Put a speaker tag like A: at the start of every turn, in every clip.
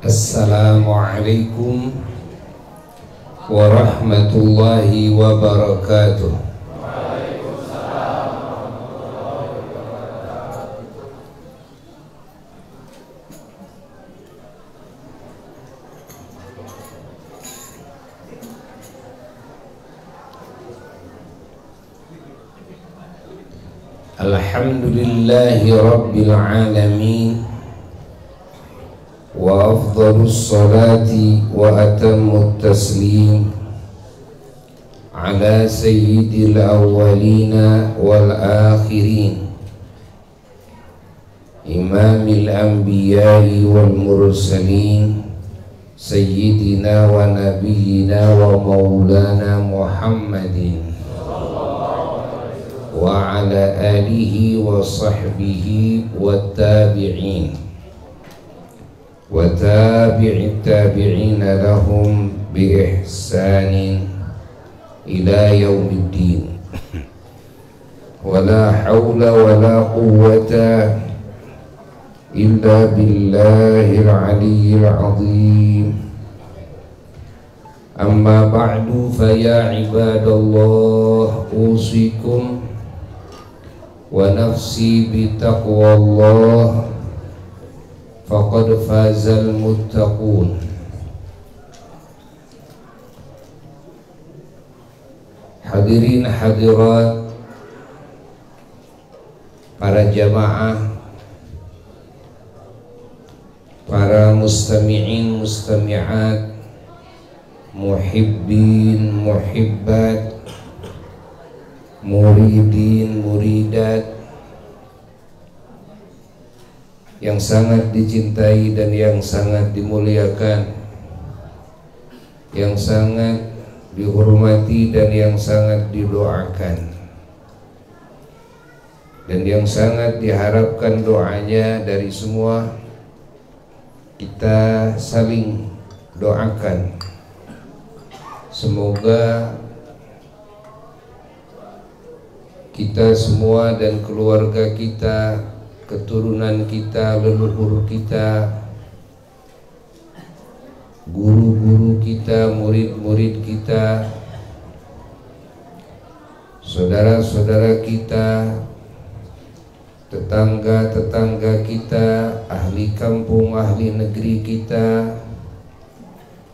A: Assalamualaikum warahmatullahi wabarakatuh. Alhamdulillahi rabbil alamin, wa afdalus salati wa atammut taslim ala sayyidil awwalina wal akhirin, imamil anbiya'i wal mursalin, sayyidina wa nabiyyina wa maulana Muhammadin wa ala alihi wa sahbihi wa tabi'in wa tabi'it tabi'ina lahum bi ihsanin ila yaumiddin. Wa la hawla wa la quwwata illa billahil aliyyil azim. Amma ba'du, fa ya ibadallah, usikum wa nafsi bitaqwallah, faqad fazal muttaqun. Hadirin hadirat, para jamaah, para mustami'in mustami'at, muhibbin muhibbat, muridin muridat yang sangat dicintai dan yang sangat dimuliakan, yang sangat dihormati dan yang sangat didoakan, dan yang sangat diharapkan doanya dari semua. Kita saling doakan, semoga kita semua dan keluarga kita, keturunan kita, leluhur kita, guru-guru kita, murid-murid kita, saudara-saudara kita, tetangga-tetangga kita, ahli kampung, ahli negeri kita,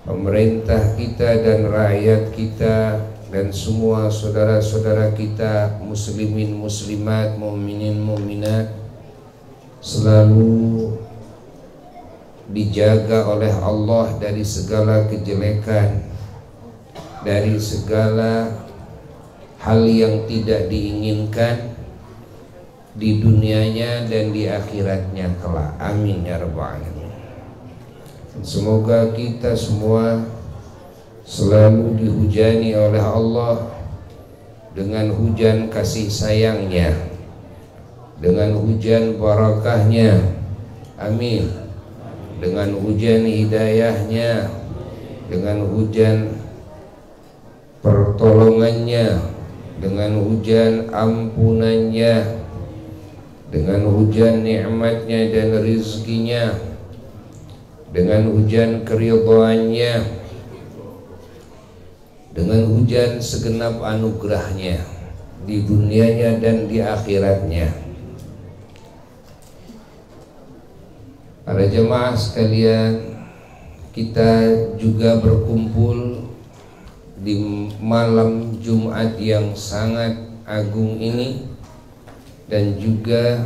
A: pemerintah kita dan rakyat kita, dan semua saudara-saudara kita muslimin muslimat, mukminin mukminat selalu dijaga oleh Allah dari segala kejelekan, dari segala hal yang tidak diinginkan di dunianya dan di akhiratnya kelak. Amin ya rabbal alamin. Semoga kita semua selalu dihujani oleh Allah dengan hujan kasih sayangnya, dengan hujan barakahnya, amin, dengan hujan hidayahnya, dengan hujan pertolongannya, dengan hujan ampunannya, dengan hujan nikmatnya dan rizkinya, dengan hujan keridhaannya, dengan hujan segenap anugerahnya di dunianya dan di akhiratnya. Para jemaah sekalian, kita juga berkumpul di malam Jumat yang sangat agung ini, dan juga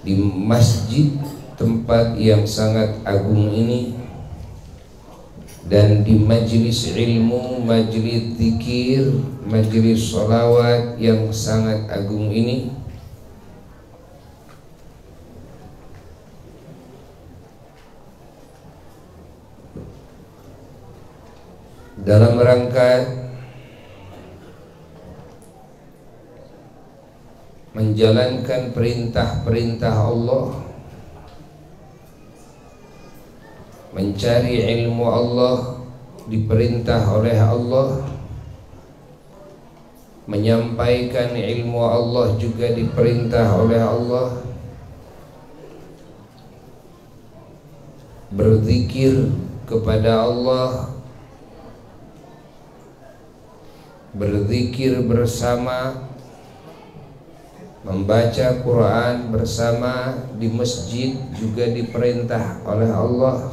A: di masjid tempat yang sangat agung ini, dan di majlis ilmu, majlis zikir, majlis sholawat yang sangat agung ini, dalam rangka menjalankan perintah-perintah Allah, mencari ilmu Allah diperintah oleh Allah, menyampaikan ilmu Allah juga diperintah oleh Allah, berzikir kepada Allah, berzikir bersama, membaca Quran bersama di masjid juga diperintah oleh Allah,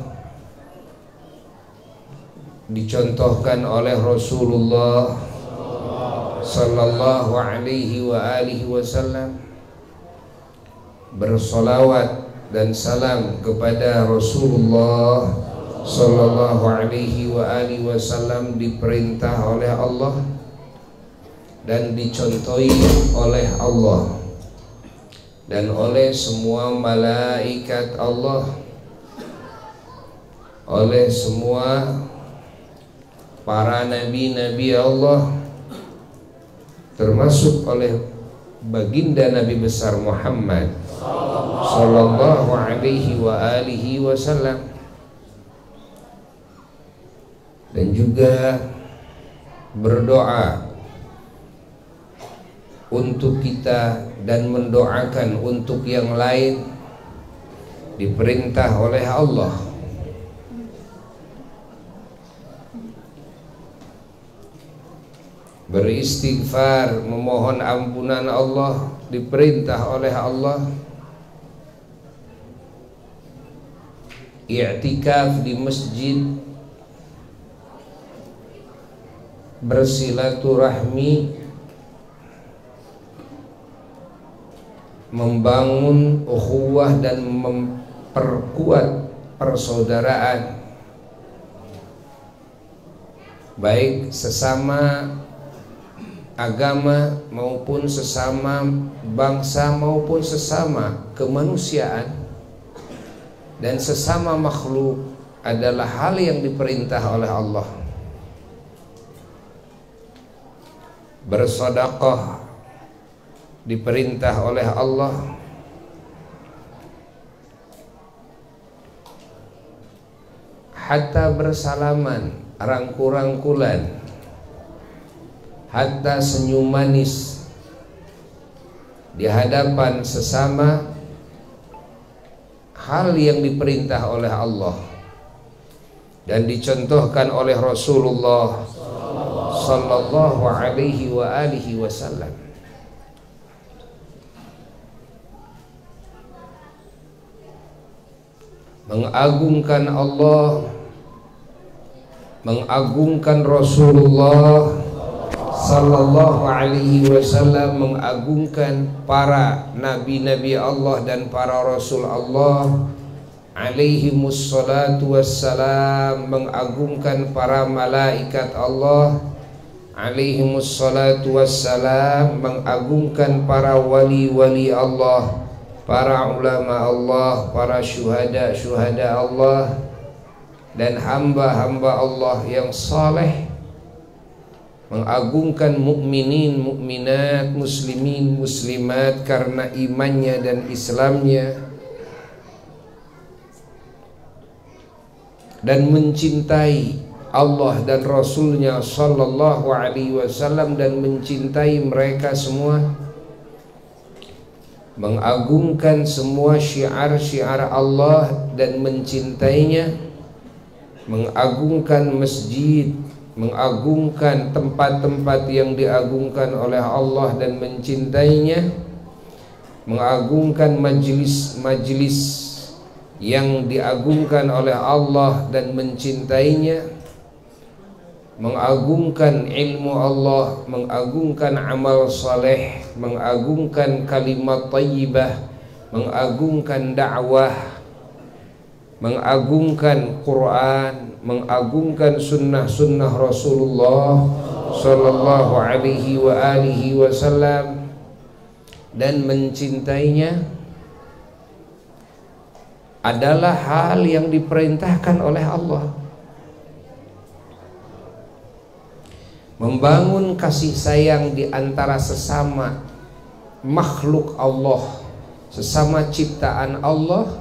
A: dicontohkan oleh Rasulullah sallallahu alaihi wa alihi wasallam. Bersolawat dan salam kepada Rasulullah sallallahu alaihi wa alihi wasallam diperintah oleh Allah dan dicontohi oleh Allah dan oleh semua malaikat Allah, oleh semua para nabi-nabi Allah, termasuk oleh baginda Nabi besar Muhammad sallallahu alaihi wa alihi wasallam, dan juga berdoa untuk kita dan mendoakan untuk yang lain diperintah oleh Allah. Beristighfar, memohon ampunan Allah diperintah oleh Allah. I'tikaf di masjid, bersilaturahmi, membangun ukhuwah dan memperkuat persaudaraan, baik sesama agama maupun sesama bangsa maupun sesama kemanusiaan dan sesama makhluk, adalah hal yang diperintah oleh Allah. Bersedekah diperintah oleh Allah. Hatta bersalaman, rangkul-rangkulan, hatta senyum manis di hadapan sesama, hal yang diperintah oleh Allah dan dicontohkan oleh Rasulullah sallallahu alaihi wa alihi wasallam. Mengagungkan Allah, mengagungkan Rasulullah sallallahu alaihi wasallam, mengagungkan para nabi-nabi Allah dan para rasul Allah alaihimus salatu wassalam, mengagungkan para malaikat Allah alaihimus salatu wassalam, mengagungkan para wali-wali Allah, para ulama Allah, para syuhada Allah, dan hamba-hamba Allah yang saleh, mengagungkan mukminin, mukminat, muslimin, muslimat karena imannya dan Islamnya, dan mencintai Allah dan Rasulnya sallallahu alaihi wasallam dan mencintai mereka semua, mengagungkan semua syiar-syiar Allah dan mencintainya, mengagungkan masjid, mengagungkan tempat-tempat yang diagungkan oleh Allah dan mencintainya, mengagungkan majlis-majlis yang diagungkan oleh Allah dan mencintainya, mengagungkan ilmu Allah, mengagungkan amal saleh, mengagungkan kalimat thayyibah, mengagungkan dakwah, mengagungkan Quran, mengagungkan sunnah-sunnah Rasulullah sallallahu alaihi wa alihi wasallam, dan mencintainya adalah hal yang diperintahkan oleh Allah. Membangun kasih sayang di antara sesama makhluk Allah, sesama ciptaan Allah,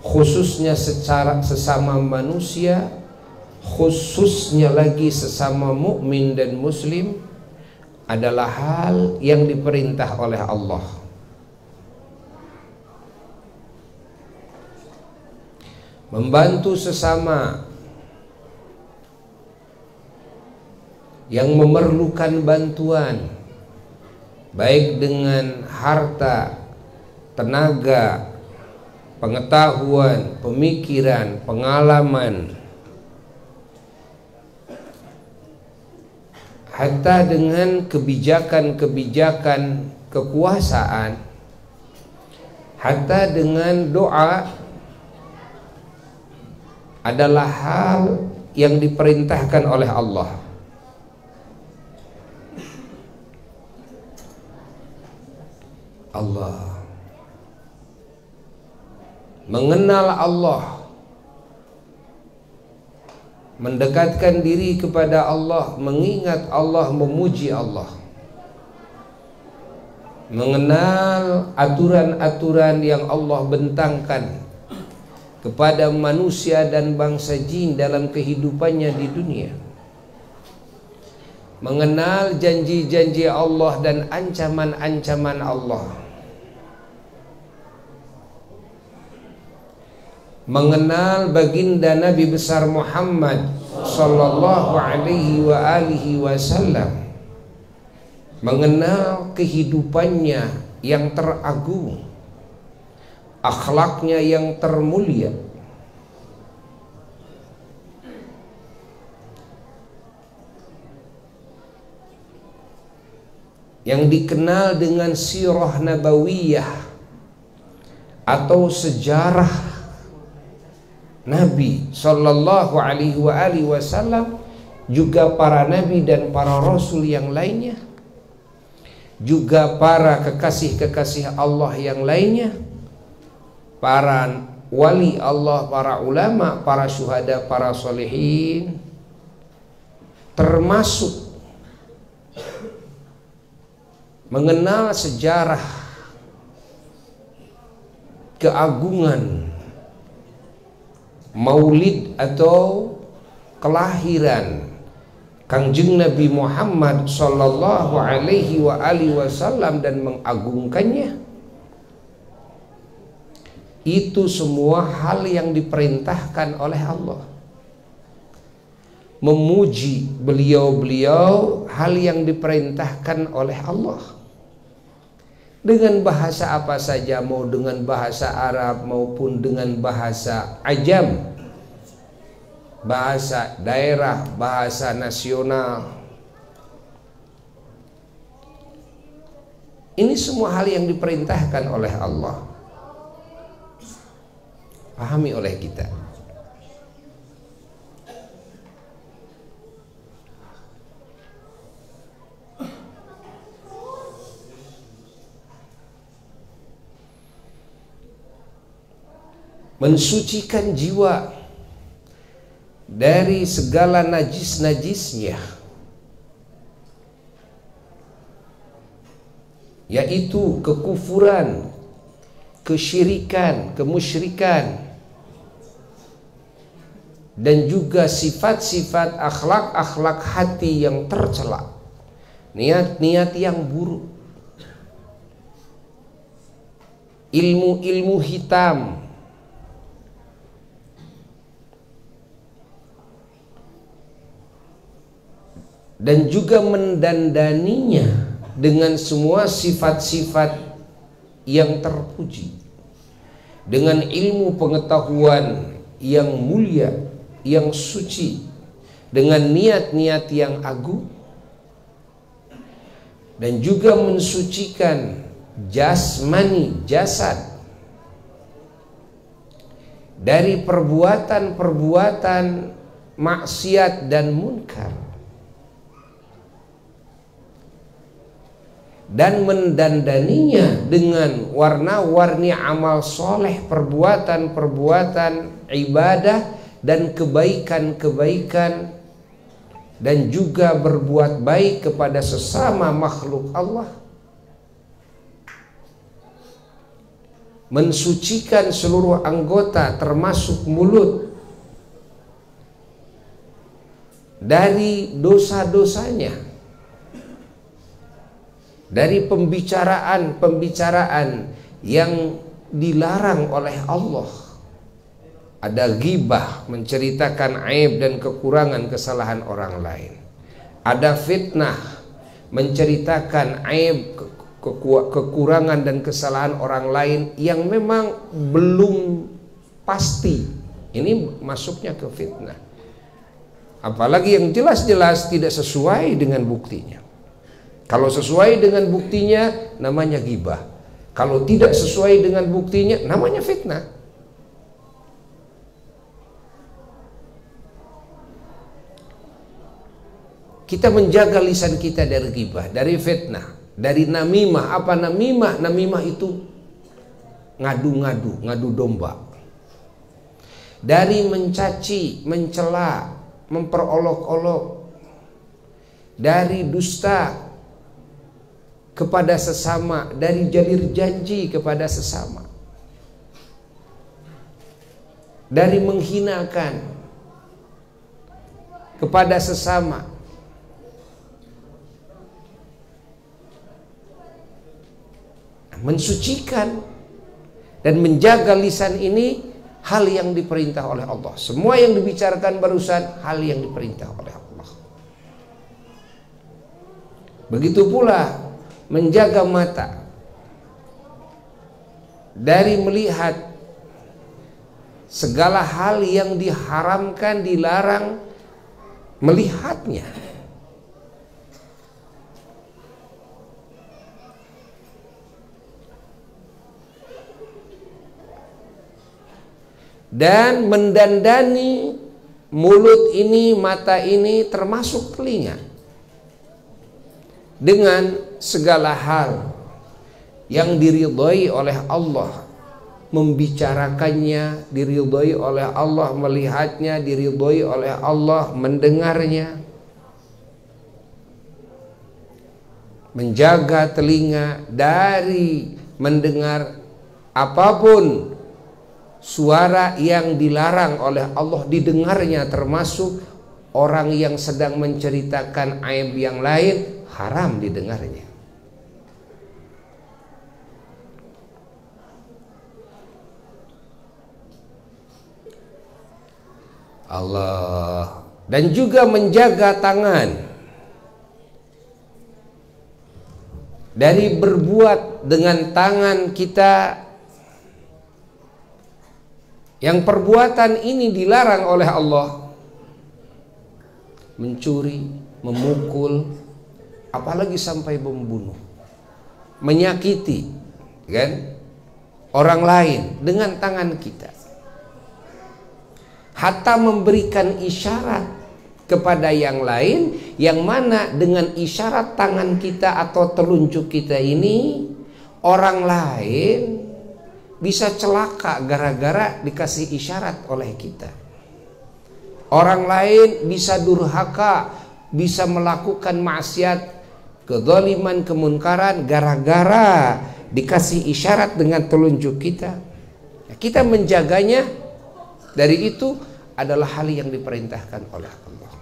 A: khususnya secara sesama manusia, khususnya lagi sesama mukmin dan muslim, adalah hal yang diperintah oleh Allah. membantu sesama yang memerlukan bantuan, baik dengan harta, tenaga, pengetahuan, pemikiran, pengalaman, hatta dengan kebijakan-kebijakan kekuasaan, hatta dengan doa, adalah hal yang diperintahkan oleh Allah. Mengenal Allah, mendekatkan diri kepada Allah, mengingat Allah, memuji Allah, mengenal aturan-aturan yang Allah bentangkan kepada manusia dan bangsa jin dalam kehidupannya di dunia, mengenal janji-janji Allah dan ancaman-ancaman Allah, mengenal baginda Nabi besar Muhammad sallallahu alaihi wa alihi wasallam, mengenal kehidupannya yang teragung, akhlaknya yang termulia, yang dikenal dengan sirah nabawiyah atau sejarah Nabi sallallahu alaihi wasallam, juga para nabi dan para rasul yang lainnya, juga para kekasih-kekasih Allah yang lainnya, para wali Allah, para ulama, para syuhada, para solehin, termasuk mengenal sejarah keagungan maulid atau kelahiran Kangjeng Nabi Muhammad sallallahu alaihi wasallam dan mengagungkannya. Itu semua hal yang diperintahkan oleh Allah. Memuji beliau-beliau hal yang diperintahkan oleh Allah. Dengan bahasa apa saja, mau dengan bahasa Arab maupun dengan bahasa Ajam, bahasa daerah, bahasa nasional. Ini semua hal yang diperintahkan oleh Allah, pahami oleh kita. Mensucikan jiwa dari segala najis-najisnya, yaitu kekufuran, kesyirikan, kemusyrikan, dan juga sifat-sifat akhlak-akhlak hati yang tercela, niat-niat yang buruk, ilmu-ilmu hitam, dan juga mendandaninya dengan semua sifat-sifat yang terpuji, dengan ilmu pengetahuan yang mulia, yang suci, dengan niat-niat yang agung, dan juga mensucikan jasmani, jasad, dari perbuatan-perbuatan maksiat dan munkar, dan mendandaninya dengan warna-warni amal soleh, perbuatan-perbuatan ibadah dan kebaikan-kebaikan, dan juga berbuat baik kepada sesama makhluk Allah. Mensucikan seluruh anggota termasuk mulut dari dosa-dosanya, dari pembicaraan-pembicaraan yang dilarang oleh Allah, Ada ghibah, menceritakan aib dan kekurangan kesalahan orang lain. Ada fitnah, menceritakan aib, kekurangan dan kesalahan orang lain yang memang belum pasti. Ini masuknya ke fitnah. Apalagi yang jelas-jelas tidak sesuai dengan buktinya. Kalau sesuai dengan buktinya namanya ghibah. Kalau tidak sesuai dengan buktinya namanya fitnah. Kita menjaga lisan kita dari ghibah, dari fitnah, dari namimah. Apa namimah? Namimah itu ngadu domba. Dari mencaci, mencela, memperolok-olok, dari dusta kepada sesama, dari jalir janji kepada sesama, dari menghinakan kepada sesama. Mensucikan dan menjaga lisan ini hal yang diperintah oleh Allah. Semua yang dibicarakan barusan hal yang diperintah oleh Allah. Begitu pula menjaga mata dari melihat segala hal yang diharamkan, dilarang melihatnya. Dan mendandani mulut ini, mata ini, termasuk telinga, dengan segala hal yang diridhai oleh Allah, membicarakannya diridhai oleh Allah, melihatnya diridhai oleh Allah, mendengarnya. Menjaga telinga dari mendengar apapun suara yang dilarang oleh Allah didengarnya, termasuk orang yang sedang menceritakan aib yang lain haram didengarnya. Allah. Dan juga menjaga tangan dari berbuat dengan tangan kita yang perbuatan ini dilarang oleh Allah. Mencuri, memukul, apalagi sampai membunuh, menyakiti kan orang lain dengan tangan kita. Hatta memberikan isyarat kepada yang lain, yang mana dengan isyarat tangan kita atau telunjuk kita ini orang lain bisa celaka gara-gara dikasih isyarat oleh kita. Orang lain bisa durhaka, bisa melakukan maksiat, kezaliman, kemunkaran gara-gara dikasih isyarat dengan telunjuk kita. Kita menjaganya dari itu adalah hal yang diperintahkan oleh Allah.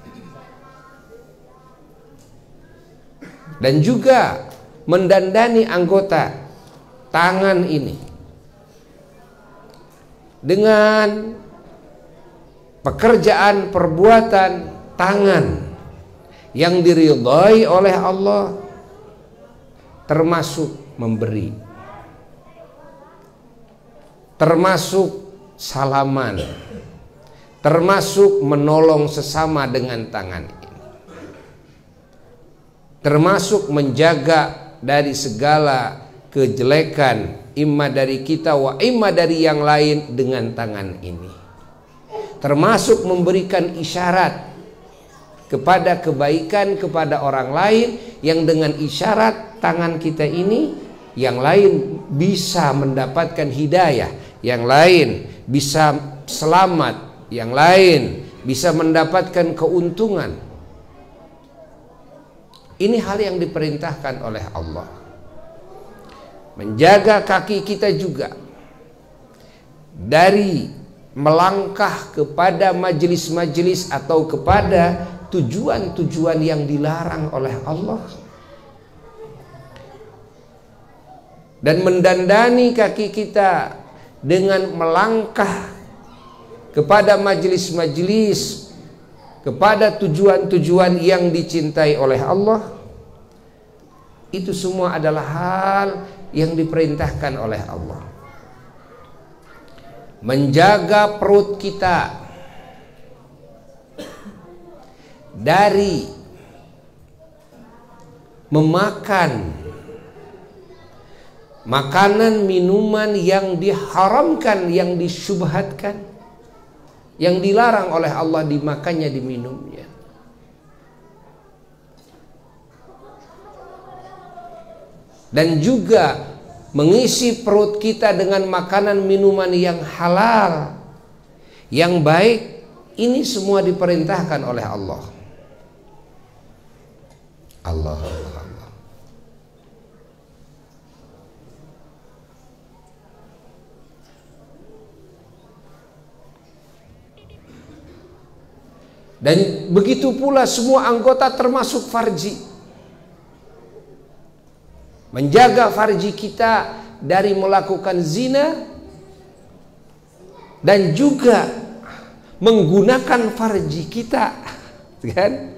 A: Dan juga mendandani anggota tangan ini dengan pekerjaan perbuatan tangan yang diridhai oleh Allah, termasuk memberi, termasuk salaman, termasuk menolong sesama dengan tangan ini, termasuk menjaga dari segala kejelekan imma dari kita wa imma dari yang lain dengan tangan ini, termasuk memberikan isyarat kepada kebaikan kepada orang lain yang dengan isyarat tangan kita ini yang lain bisa mendapatkan hidayah, yang lain bisa selamat, yang lain bisa mendapatkan keuntungan. Ini hal yang diperintahkan oleh Allah. Menjaga kaki kita juga dari melangkah kepada majelis-majelis atau kepada tujuan-tujuan yang dilarang oleh Allah, dan mendandani kaki kita dengan melangkah kepada majelis-majelis, kepada tujuan-tujuan yang dicintai oleh Allah, itu semua adalah hal yang diperintahkan oleh Allah. Menjaga perut kita dari memakan makanan minuman yang diharamkan, yang disyubhatkan, yang dilarang oleh Allah dimakannya, diminumnya. Dan juga mengisi perut kita dengan makanan minuman yang halal, yang baik. Ini semua diperintahkan oleh Allah. Allah. Dan begitu pula semua anggota termasuk farji. Menjaga farji kita dari melakukan zina, dan juga menggunakan farji kita, kan,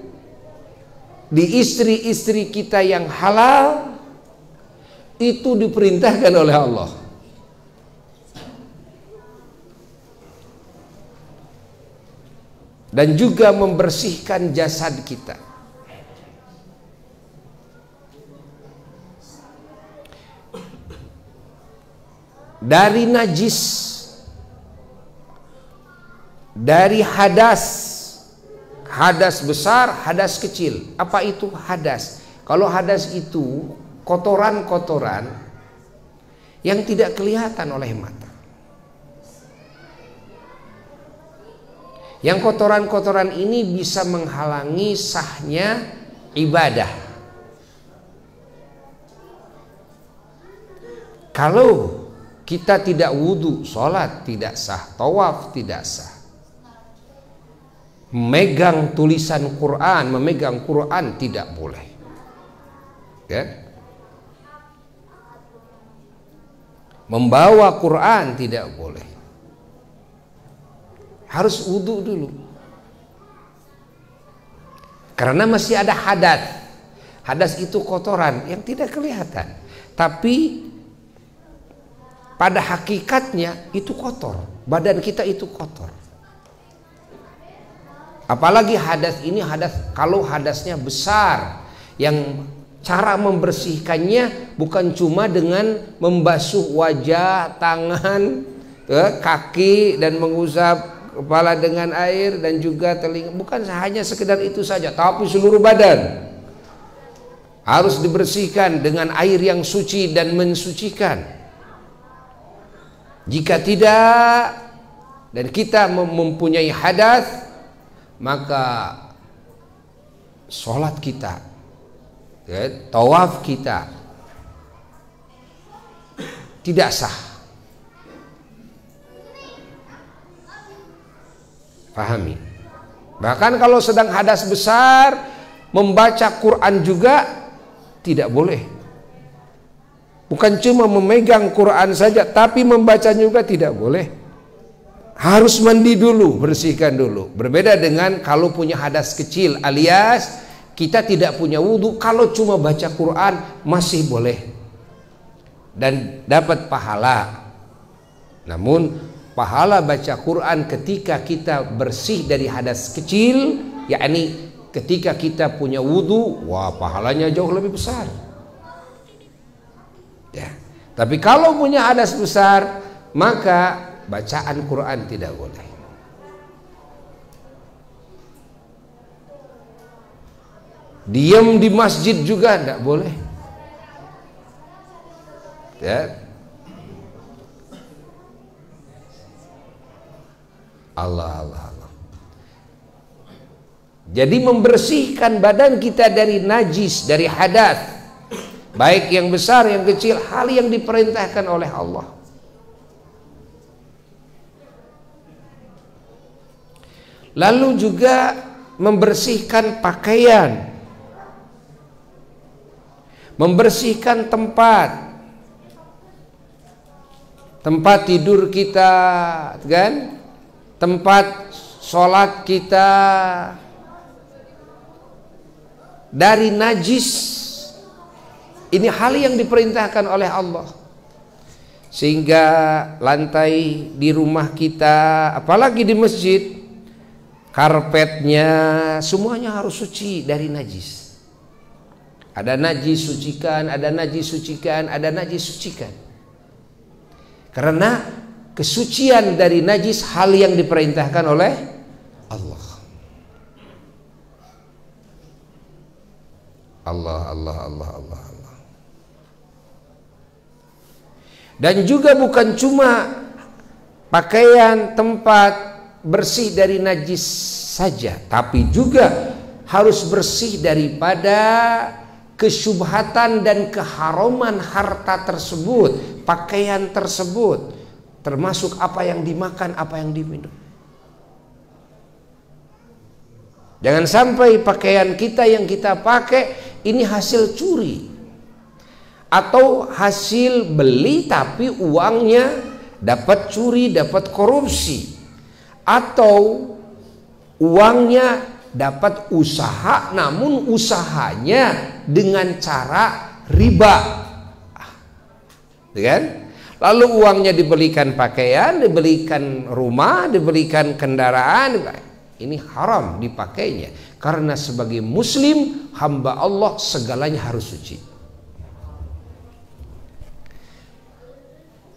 A: di istri-istri kita yang halal, itu diperintahkan oleh Allah. Dan juga membersihkan jasad kita dari najis, dari hadas, hadas besar, hadas kecil. Apa itu hadas? Kalau hadas itu kotoran-kotoran yang tidak kelihatan oleh mata. Yang kotoran-kotoran ini bisa menghalangi sahnya ibadah. Kalau kita tidak wudhu, sholat tidak sah, tawaf tidak sah. Memegang tulisan Quran, memegang Quran tidak boleh. Ya? Membawa Quran tidak boleh. Harus wudhu dulu. Karena masih ada hadas. Hadas itu kotoran yang tidak kelihatan, tapi pada hakikatnya itu kotor. Badan kita itu kotor. Apalagi hadas ini, kalau hadasnya besar, yang cara membersihkannya bukan cuma dengan membasuh wajah, tangan, kaki, dan mengusap kepala dengan air, dan juga telinga. Bukan hanya sekedar itu saja, tapi seluruh badan harus dibersihkan dengan air yang suci dan mensucikan. Jika tidak, dan kita mempunyai hadas, maka sholat kita, tawaf kita tidak sah. Pahami. Bahkan kalau sedang hadas besar, membaca Quran juga tidak boleh. Bukan cuma memegang Quran saja, tapi membaca juga tidak boleh. Harus mandi dulu, bersihkan dulu. Berbeda dengan kalau punya hadas kecil, alias kita tidak punya wudhu, kalau cuma baca Quran masih boleh dan dapat pahala. Namun pahala baca Quran ketika kita bersih dari hadas kecil, yakni ketika kita punya wudhu, wah, pahalanya jauh lebih besar. Ya. Tapi kalau punya hadas besar, maka bacaan Quran tidak boleh. Diam di masjid juga tidak boleh. Ya. Allah. Jadi membersihkan badan kita dari najis, dari hadas, baik yang besar yang kecil, hal yang diperintahkan oleh Allah. Lalu juga membersihkan pakaian, membersihkan tempat tidur kita, kan? tempat sholat kita dari najis. Ini hal yang diperintahkan oleh Allah. Sehingga lantai di rumah kita, apalagi di masjid, karpetnya semuanya harus suci dari najis. Ada najis sucikan, ada najis sucikan, ada najis sucikan. Karena kesucian dari najis hal yang diperintahkan oleh Allah. Allah. Dan juga bukan cuma pakaian tempat bersih dari najis saja, tapi juga harus bersih daripada kesyubhatan dan keharaman harta tersebut, pakaian tersebut, termasuk apa yang dimakan, apa yang diminum. Jangan sampai pakaian kita yang kita pakai ini hasil curi atau hasil beli tapi uangnya dapat curi, dapat korupsi, atau uangnya dapat usaha namun usahanya dengan cara riba, kan? Lalu uangnya dibelikan pakaian, dibelikan rumah, dibelikan kendaraan. Ini haram dipakainya, karena sebagai muslim hamba Allah segalanya harus suci.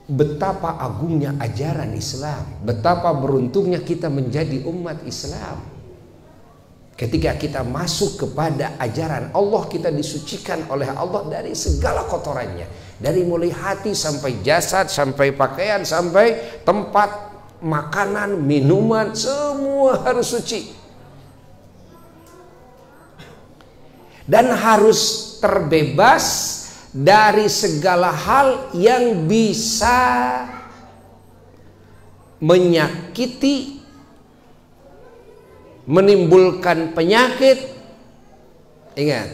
A: Betapa agungnya ajaran Islam, betapa beruntungnya kita menjadi umat Islam. Ketika kita masuk kepada ajaran Allah, kita disucikan oleh Allah dari segala kotorannya, dari mulai hati sampai jasad, sampai pakaian, sampai tempat makanan, minuman, semua harus suci. Dan harus terbebas dari segala hal yang bisa menyakiti, menimbulkan penyakit, ingat,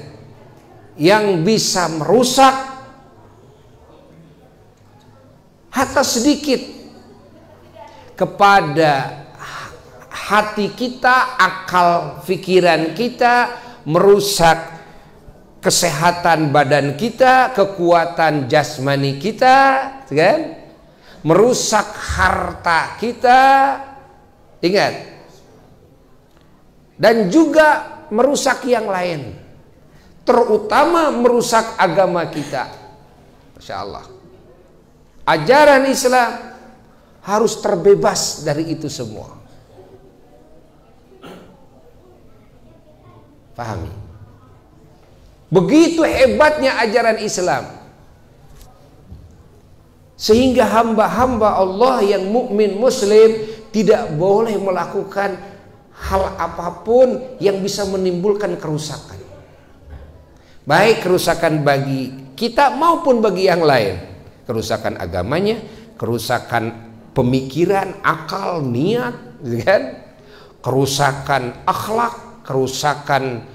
A: yang bisa merusak hatta sedikit kepada hati kita, akal pikiran kita, merusak kesehatan badan kita, kekuatan jasmani kita, kan? Merusak harta kita, ingat, dan juga merusak yang lain, terutama merusak agama kita. Masya Allah, ajaran Islam harus terbebas dari itu semua. Pahami? Begitu hebatnya ajaran Islam, sehingga hamba-hamba Allah yang mukmin muslim tidak boleh melakukan hal apapun yang bisa menimbulkan kerusakan, baik kerusakan bagi kita maupun bagi yang lain. Kerusakan agamanya, kerusakan pemikiran, akal, niat, kan? Kerusakan akhlak, kerusakan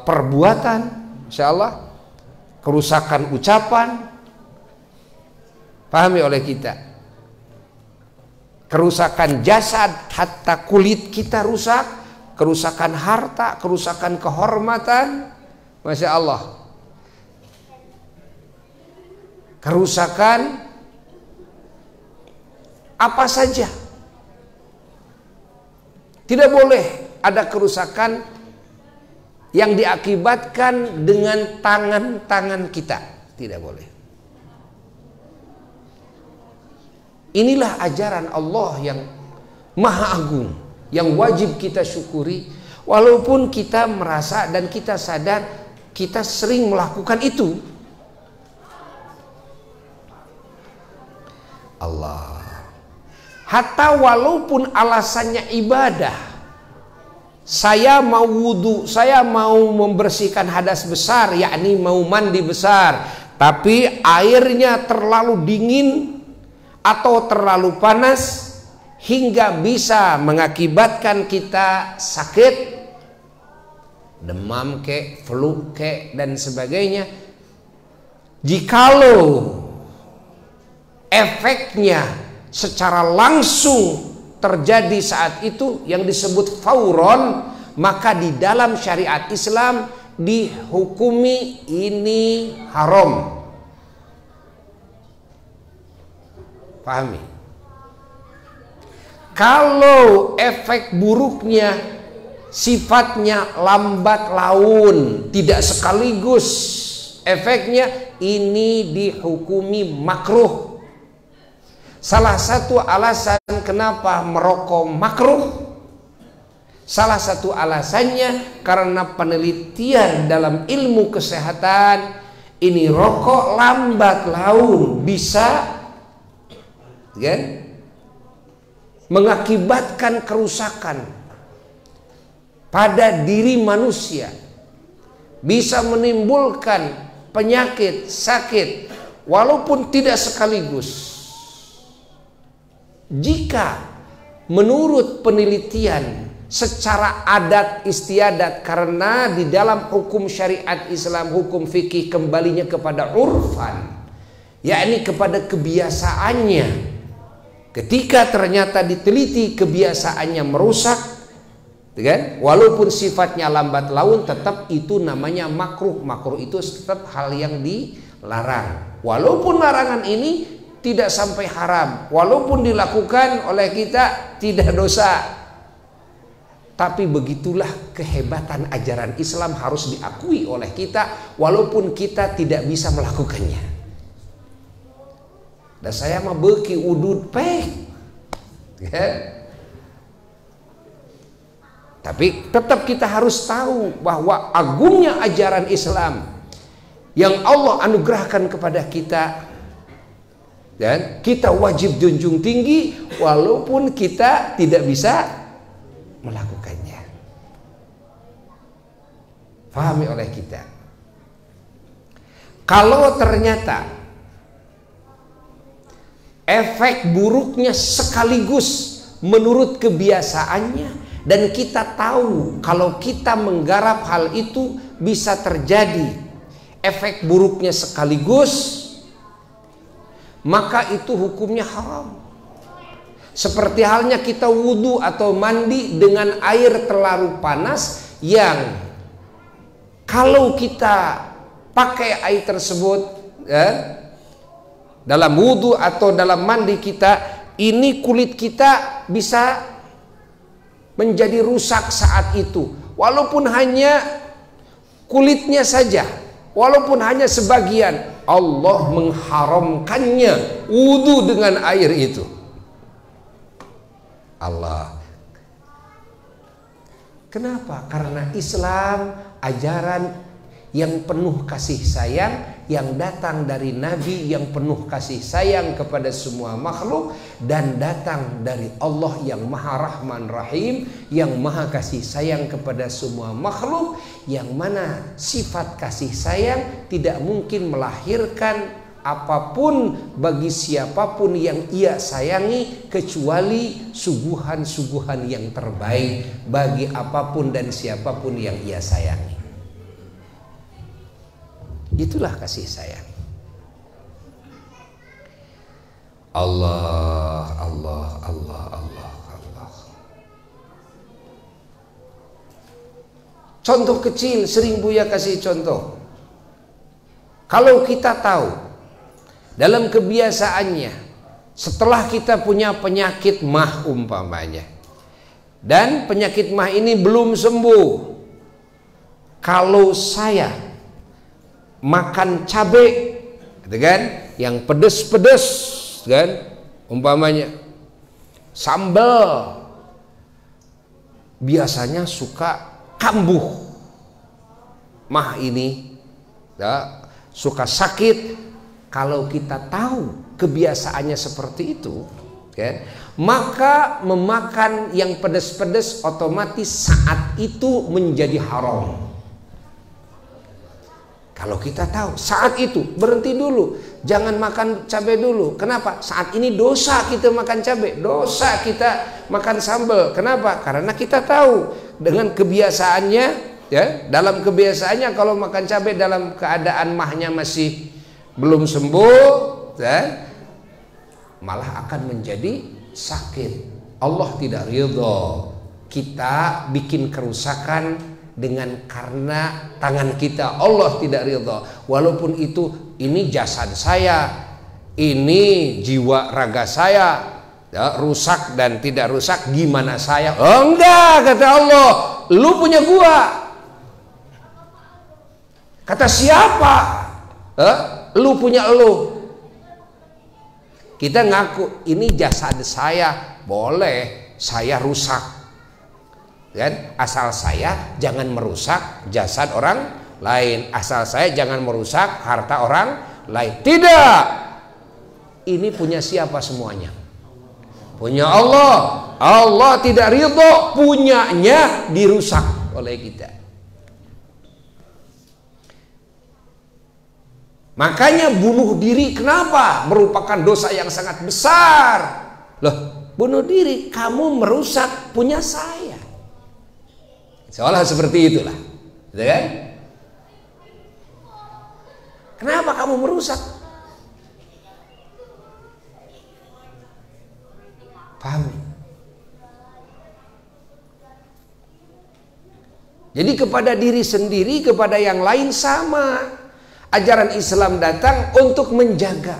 A: perbuatan, insya Allah, kerusakan ucapan, pahami oleh kita, kerusakan jasad, hatta kulit kita rusak, kerusakan harta, kerusakan kehormatan, masya Allah, kerusakan apa saja. Tidak boleh ada kerusakan yang diakibatkan dengan tangan-tangan kita, tidak boleh. Inilah ajaran Allah yang maha agung, yang wajib kita syukuri, walaupun kita merasa dan kita sadar kita sering melakukan itu. Allah, hatta walaupun alasannya ibadah, saya mau wudhu, saya mau membersihkan hadas besar, yakni mau mandi besar, tapi airnya terlalu dingin atau terlalu panas hingga bisa mengakibatkan kita sakit, demam kek, flu kek, dan sebagainya. Jikalau efeknya secara langsung terjadi saat itu yang disebut fauron, maka di dalam syariat Islam dihukumi ini haram. Pahami? Kalau efek buruknya sifatnya lambat laun, tidak sekaligus efeknya, ini dihukumi makruh. Salah satu alasan kenapa merokok makruh, salah satu alasannya karena penelitian dalam ilmu kesehatan, ini rokok lambat laun bisa kan, mengakibatkan kerusakan pada diri manusia, bisa menimbulkan penyakit, sakit, walaupun tidak sekaligus. Jika menurut penelitian secara adat istiadat, karena di dalam hukum syariat Islam, hukum fikih kembalinya kepada urfan, yakni kepada kebiasaannya. Ketika ternyata diteliti kebiasaannya merusak, kan? Walaupun sifatnya lambat laun, tetap itu namanya makruh. Makruh itu tetap hal yang dilarang. Walaupun larangan ini tidak sampai haram, walaupun dilakukan oleh kita tidak dosa. Tapi begitulah kehebatan ajaran Islam, harus diakui oleh kita walaupun kita tidak bisa melakukannya. Dan saya mah beki udud peh, ya. Tapi tetap kita harus tahu bahwa agungnya ajaran Islam yang Allah anugerahkan kepada kita, dan kita wajib junjung tinggi walaupun kita tidak bisa melakukannya. Pahami oleh kita. Kalau ternyata efek buruknya sekaligus menurut kebiasaannya, dan kita tahu kalau kita menggarap hal itu bisa terjadi efek buruknya sekaligus, maka itu hukumnya haram. Seperti halnya kita wudhu atau mandi dengan air terlalu panas, yang kalau kita pakai air tersebut dalam wudhu atau dalam mandi kita, ini kulit kita bisa menjadi rusak saat itu, walaupun hanya kulitnya saja, walaupun hanya sebagian. Allah mengharamkannya wudhu dengan air itu. Allah. Kenapa? Karena Islam ajaran yang penuh kasih sayang, yang datang dari Nabi yang penuh kasih sayang kepada semua makhluk, dan datang dari Allah yang Maha Rahman Rahim, yang Maha kasih sayang kepada semua makhluk, yang mana sifat kasih sayang tidak mungkin melahirkan apapun bagi siapapun yang ia sayangi kecuali suguhan-suguhan yang terbaik bagi apapun dan siapapun yang ia sayangi. Itulah kasih sayang. Allah, Allah, Allah, Allah, Allah. Contoh kecil sering Buya kasih contoh. Kalau kita tahu dalam kebiasaannya, setelah kita punya penyakit mah umpamanya, dan penyakit mah ini belum sembuh, kalau saya makan cabai, gitu kan, yang pedes-pedes, kan, umpamanya sambal, biasanya suka kambuh, mah ini ya, suka sakit. Kalau kita tahu kebiasaannya seperti itu, kan, maka memakan yang pedes-pedes otomatis saat itu menjadi haram. Kalau kita tahu saat itu, berhenti dulu, jangan makan cabai dulu. Kenapa? Saat ini dosa kita makan cabai, dosa kita makan sambal. Kenapa? Karena kita tahu dengan kebiasaannya, ya, dalam kebiasaannya kalau makan cabai dalam keadaan mahnya masih belum sembuh, ya, malah akan menjadi sakit. Allah tidak ridho kita bikin kerusakan karena tangan kita. Allah tidak ridho. Walaupun ini jasad saya, ini jiwa raga saya, ya, rusak dan tidak rusak, gimana saya? Oh, enggak, kata Allah, lu punya gua. Kata siapa? Lu punya lu. Kita ngaku ini jasad saya, boleh saya rusak. Kan? Asal saya jangan merusak jasad orang lain, asal saya jangan merusak harta orang lain. Tidak, ini punya siapa semuanya? Punya Allah. Allah tidak ridho punyanya dirusak oleh kita. Makanya bunuh diri kenapa? Merupakan dosa yang sangat besar. Loh, bunuh diri, kamu merusak punya saya. Seolah seperti itulah, gitu kan? Kenapa kamu merusak? Paham? Jadi kepada diri sendiri, kepada yang lain sama. Ajaran Islam datang untuk menjaga.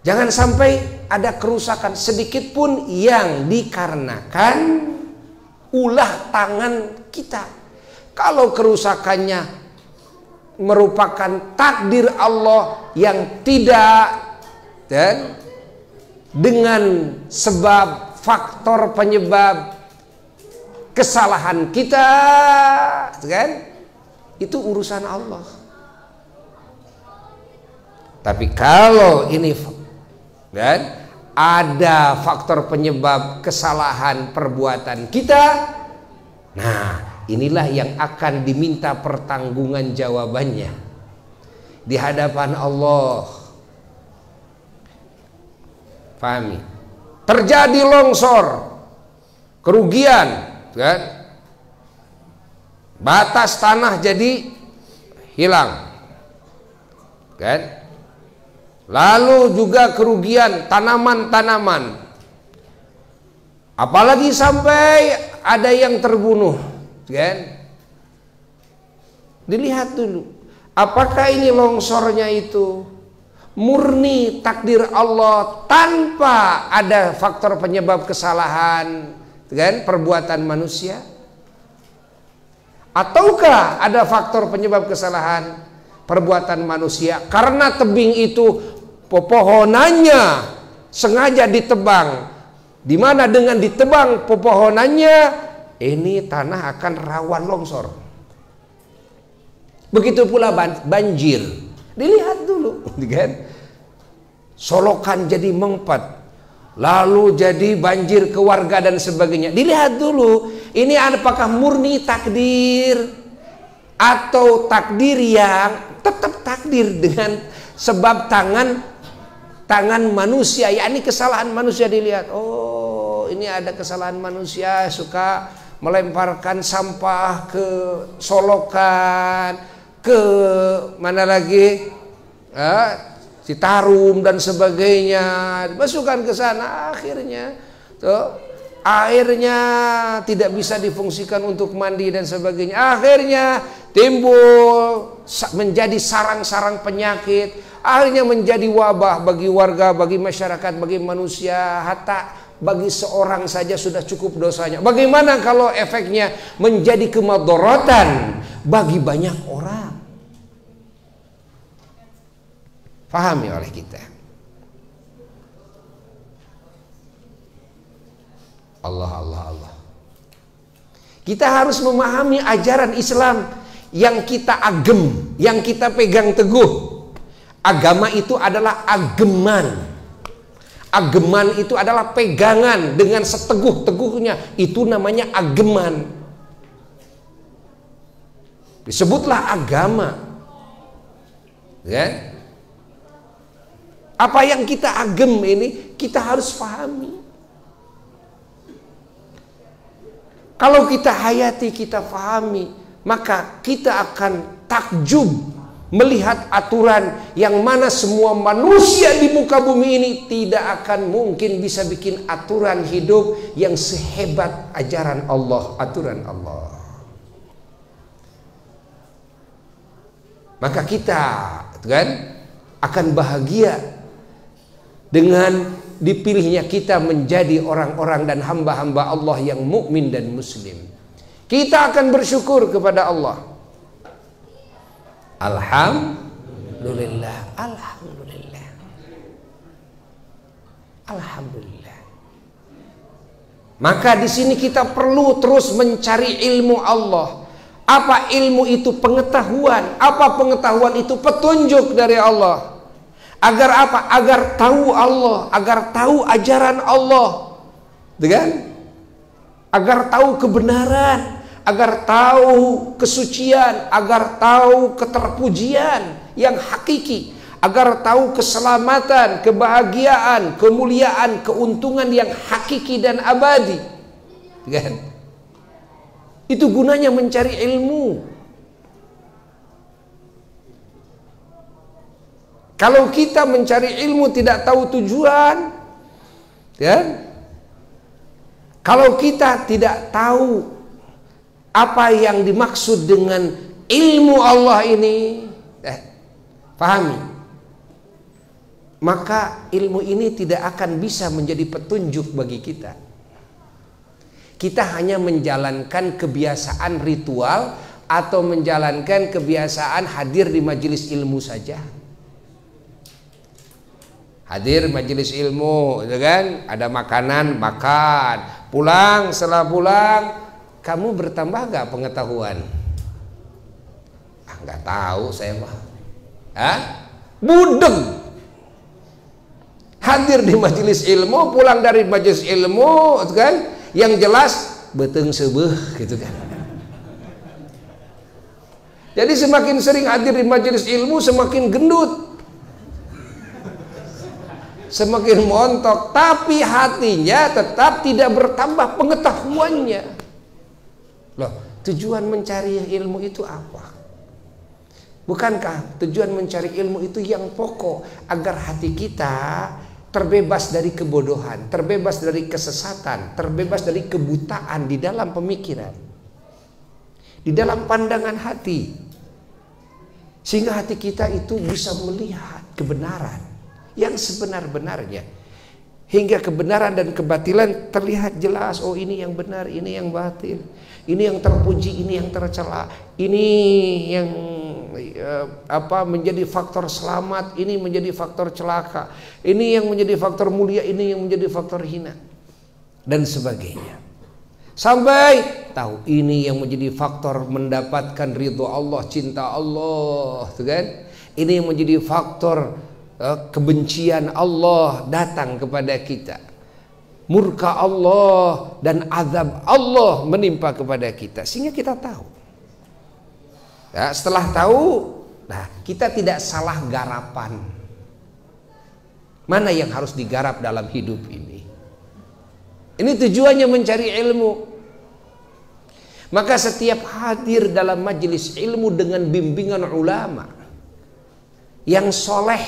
A: Jangan sampai ada kerusakan sedikit pun yang dikarenakan ulah tangan kita. Kalau kerusakannya merupakan takdir Allah yang tidak dan dengan sebab faktor penyebab kesalahan kita, kan? Itu urusan Allah. Tapi kalau ini kan ada faktor penyebab kesalahan perbuatan kita, nah inilah yang akan diminta pertanggunggan jawabannya di hadapan Allah. Pahami? Terjadi longsor, kerugian, kan? Batas tanah jadi hilang, kan? Lalu juga kerugian tanaman-tanaman. Apalagi sampai ada yang terbunuh, kan? Dilihat dulu, apakah ini longsornya itu murni takdir Allah tanpa ada faktor penyebab kesalahan, kan? Perbuatan manusia, ataukah ada faktor penyebab kesalahan perbuatan manusia karena tebing itu pepohonannya sengaja ditebang, di mana dengan ditebang pepohonannya ini tanah akan rawan longsor. Begitu pula banjir, dilihat dulu, kan? Solokan jadi mengpet, lalu jadi banjir ke warga dan sebagainya. Dilihat dulu, ini apakah murni takdir atau takdir yang tetap takdir dengan sebab tangan manusia, yakni kesalahan manusia. Dilihat, oh ini ada kesalahan manusia, suka melemparkan sampah ke solokan, ke mana lagi, Citarum dan sebagainya, masukkan ke sana, akhirnya airnya tidak bisa difungsikan untuk mandi dan sebagainya, akhirnya timbul menjadi sarang-sarang penyakit. Akhirnya menjadi wabah bagi warga, bagi masyarakat, bagi manusia, hatta bagi seorang saja sudah cukup dosanya. Bagaimana kalau efeknya menjadi kemadharatan bagi banyak orang? Fahami oleh kita. Allah. Kita harus memahami ajaran Islam yang kita agem, yang kita pegang teguh. Agama itu adalah ageman. Ageman itu adalah pegangan dengan seteguh-teguhnya. Itu namanya ageman. Disebutlah agama. Ya. Apa yang kita agem ini kita harus pahami. Kalau kita hayati, kita pahami, maka kita akan takjub melihat aturan yang mana semua manusia di muka bumi ini tidak akan mungkin bisa bikin aturan hidup yang sehebat ajaran Allah, aturan Allah. Maka kita kan akan bahagia dengan dipilihnya kita menjadi orang-orang dan hamba-hamba Allah yang mukmin dan muslim. Kita akan bersyukur kepada Allah. Alhamdulillah, alhamdulillah, alhamdulillah. Maka di sini kita perlu terus mencari ilmu Allah. Apa ilmu itu? Pengetahuan. Apa pengetahuan itu? Petunjuk dari Allah. Agar apa? Agar tahu Allah, agar tahu ajaran Allah, kan? Agar tahu kebenaran, agar tahu kesucian, agar tahu keterpujian yang hakiki, agar tahu keselamatan, kebahagiaan, kemuliaan, keuntungan yang hakiki dan abadi, kan? Itu gunanya mencari ilmu. Kalau kita mencari ilmu tidak tahu tujuan, kan? Kalau kita tidak tahu apa yang dimaksud dengan ilmu Allah ini, pahami, maka ilmu ini tidak akan bisa menjadi petunjuk bagi kita. Kita hanya menjalankan kebiasaan ritual atau menjalankan kebiasaan hadir di majelis ilmu saja. Hadir majelis ilmu, kan? Ada makanan, makan. Pulang, setelah pulang, kamu bertambah gak pengetahuan? Nggak tahu saya mah. Budeng. Hadir di majelis ilmu, pulang dari majelis ilmu, kan? Yang jelas beteng sebeh, gitu kan? Jadi semakin sering hadir di majelis ilmu, semakin gendut, semakin montok, tapi hatinya tetap tidak bertambah pengetahuannya. Loh, tujuan mencari ilmu itu apa? Bukankah tujuan mencari ilmu itu yang pokok, agar hati kita terbebas dari kebodohan, terbebas dari kesesatan, terbebas dari kebutaan di dalam pemikiran, di dalam pandangan hati, sehingga hati kita itu bisa melihat kebenaran yang sebenar-benarnya, hingga kebenaran dan kebatilan terlihat jelas. Oh, ini yang benar, ini yang batil, ini yang terpuji, ini yang tercela, ini yang menjadi faktor selamat, ini menjadi faktor celaka, ini yang menjadi faktor mulia, ini yang menjadi faktor hina, dan sebagainya. Sampai tahu ini yang menjadi faktor mendapatkan ridho Allah, cinta Allah, kan? Ini yang menjadi faktor kebencian Allah datang kepada kita, murka Allah dan azab Allah menimpa kepada kita, sehingga kita tahu. Ya, setelah tahu, nah, kita tidak salah garapan. Mana yang harus digarap dalam hidup ini? Ini tujuannya mencari ilmu. Maka setiap hadir dalam majelis ilmu dengan bimbingan ulama yang soleh,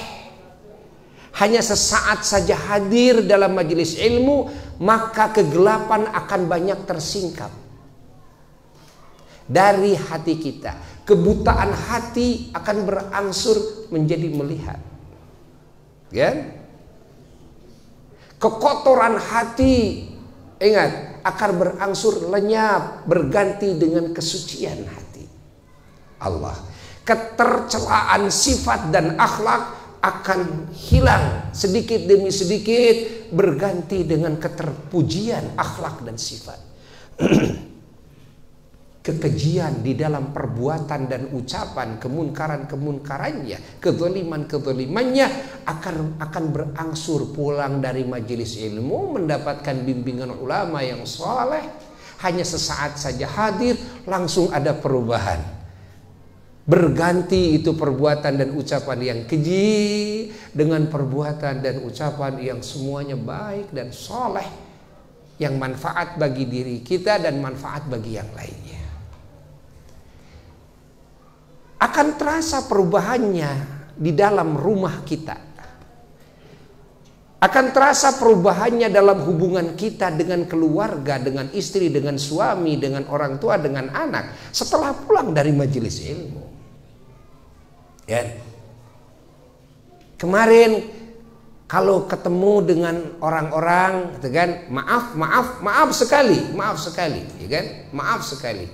A: hanya sesaat saja hadir dalam majelis ilmu, maka kegelapan akan banyak tersingkap dari hati kita. Kebutaan hati akan berangsur menjadi melihat, ya? Kekotoran hati, ingat, akan berangsur lenyap, berganti dengan kesucian hati Allah. Ketercelaan sifat dan akhlak akan hilang sedikit demi sedikit, berganti dengan keterpujian akhlak dan sifat. Kekejian di dalam perbuatan dan ucapan, kemunkarannya, kezalimannya akan berangsur pulang dari majelis ilmu, mendapatkan bimbingan ulama yang soleh, hanya sesaat saja hadir, langsung ada perubahan. Berganti itu perbuatan dan ucapan yang keji dengan perbuatan dan ucapan yang semuanya baik dan soleh, yang manfaat bagi diri kita dan manfaat bagi yang lainnya. akan terasa perubahannya di dalam rumah kita. Akan terasa perubahannya dalam hubungan kita dengan keluarga, dengan istri, dengan suami, dengan orang tua, dengan anak setelah pulang dari majelis ilmu. Ya. Kemarin kalau ketemu dengan orang-orang, gitu kan, maaf sekali, ya kan, maaf sekali.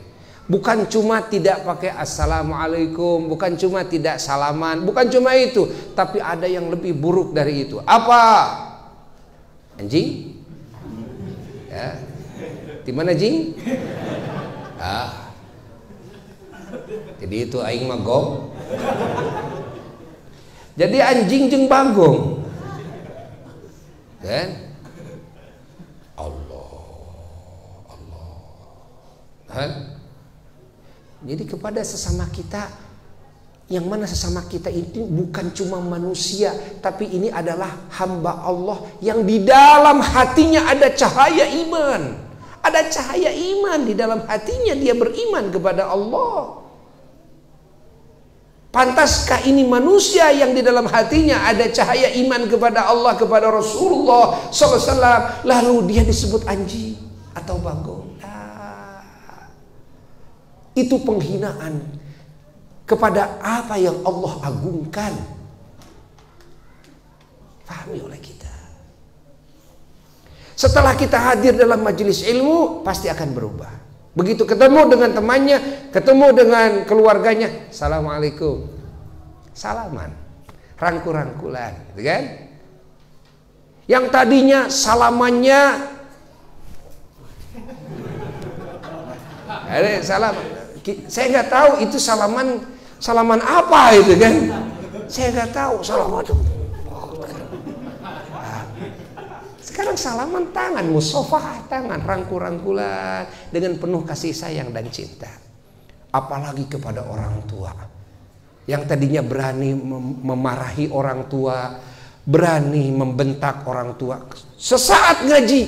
A: Bukan cuma tidak pakai assalamualaikum, bukan cuma tidak salaman, bukan cuma itu, tapi ada yang lebih buruk dari itu. Apa? Anjing? Ya. Di mana jing? Jadi itu aing magong. Jadi anjing jeung bagong. Kan? Allah. Kan? Jadi kepada sesama kita, yang mana sesama kita ini bukan cuma manusia, tapi ini adalah hamba Allah yang di dalam hatinya ada cahaya iman. Ada cahaya iman di dalam hatinya, dia beriman kepada Allah. Pantaskah ini manusia yang di dalam hatinya ada cahaya iman kepada Allah, kepada Rasulullah SAW, lalu dia disebut anjing atau bagong? Itu penghinaan kepada apa yang Allah agungkan. Pahami oleh kita. Setelah kita hadir dalam majelis ilmu, pasti akan berubah. Begitu ketemu dengan temannya, ketemu dengan keluarganya, assalamualaikum, salaman, rangkul-rangkulan, gitu kan? Yang tadinya salamannya, salam, saya nggak tahu itu salaman apa itu kan? Saya nggak tahu salaman. Sekarang salaman tangan, musafahah tangan, rangkul-rangkulan dengan penuh kasih sayang dan cinta. Apalagi kepada orang tua yang tadinya berani memarahi orang tua, berani membentak orang tua. Sesaat ngaji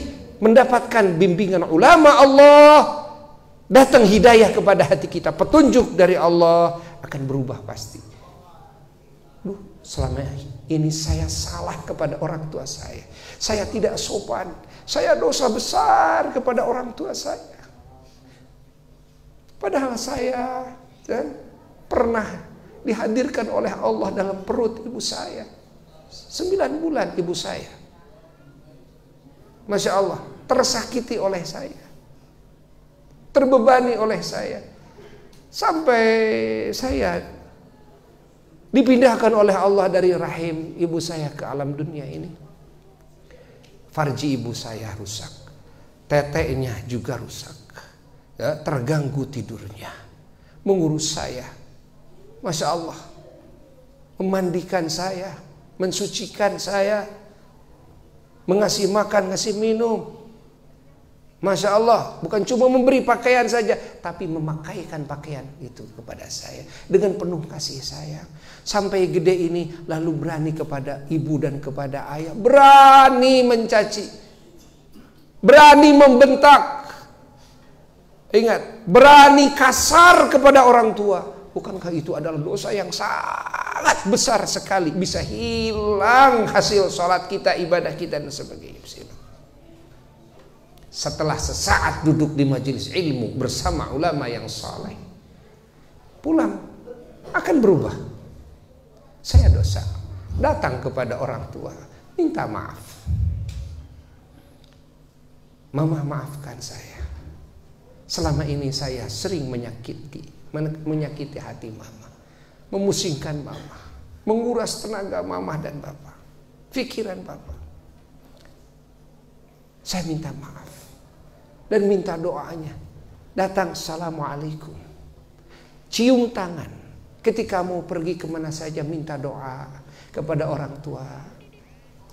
A: mendapatkan bimbingan ulama Allah, datang hidayah kepada hati kita, petunjuk dari Allah, akan berubah pasti. Selama ini saya salah kepada orang tua saya tidak sopan, saya dosa besar kepada orang tua saya. Padahal saya pernah dihadirkan oleh Allah dalam perut ibu saya 9 bulan ibu saya, Masya Allah, tersakiti oleh saya, terbebani oleh saya, sampai saya dipindahkan oleh Allah dari rahim ibu saya ke alam dunia ini. Farji ibu saya rusak, teteknya juga rusak, ya, terganggu tidurnya, mengurus saya, Masya Allah, memandikan saya, mensucikan saya, mengasih makan, ngasih minum, Masya Allah, bukan cuma memberi pakaian saja, tapi memakaikan pakaian itu kepada saya dengan penuh kasih sayang. Sampai gede ini lalu berani kepada ibu dan kepada ayah, berani mencaci, berani membentak, ingat, berani kasar kepada orang tua. Bukankah itu adalah dosa yang sangat besar sekali, bisa hilang hasil sholat kita, ibadah kita dan sebagainya. Setelah sesaat duduk di majelis ilmu bersama ulama yang saleh, pulang akan berubah. Saya dosa, datang kepada orang tua, minta maaf. Mama, maafkan saya. Selama ini saya sering menyakiti hati mama, memusingkan mama, menguras tenaga mama dan bapak, pikiran bapak. Saya minta maaf dan minta doanya. Datang, assalamualaikum, cium tangan. Ketika mau pergi kemana saja minta doa kepada orang tua.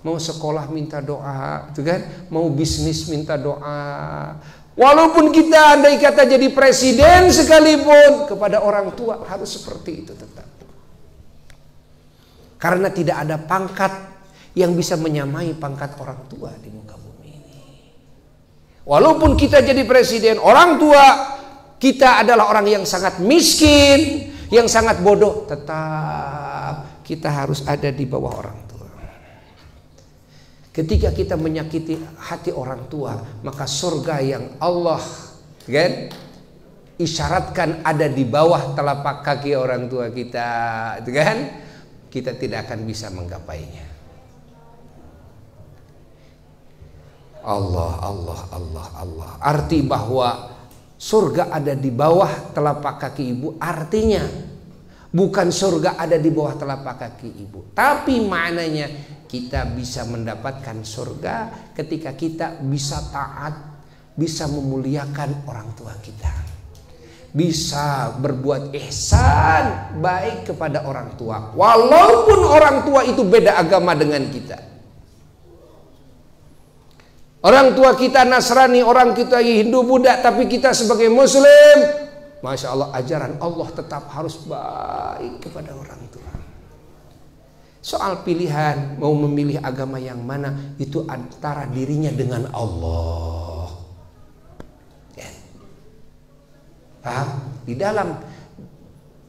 A: Mau sekolah minta doa, gitu kan? Mau bisnis minta doa. Walaupun kita andai kata jadi presiden sekalipun, kepada orang tua harus seperti itu tetap. Karena tidak ada pangkat yang bisa menyamai pangkat orang tua di muka bumi ini. Walaupun kita jadi presiden, orang tua kita adalah orang yang sangat miskin, Yang sangat bodoh, tetap kita harus ada di bawah orang tua. Ketika kita menyakiti hati orang tua, maka surga yang Allah isyaratkan ada di bawah telapak kaki orang tua kita, kita tidak akan bisa menggapainya. Allah. Arti bahwa surga ada di bawah telapak kaki ibu, artinya bukan surga ada di bawah telapak kaki ibu, tapi maknanya kita bisa mendapatkan surga ketika kita bisa taat, bisa memuliakan orang tua kita, bisa berbuat ihsan baik kepada orang tua, walaupun orang tua itu beda agama dengan kita. Orang tua kita Nasrani, orang kita Hindu, Buddha, tapi kita sebagai Muslim, Masya Allah, ajaran Allah tetap harus baik kepada orang tua. Soal pilihan, mau memilih agama yang mana, itu antara dirinya dengan Allah. Ya. Paham? Di dalam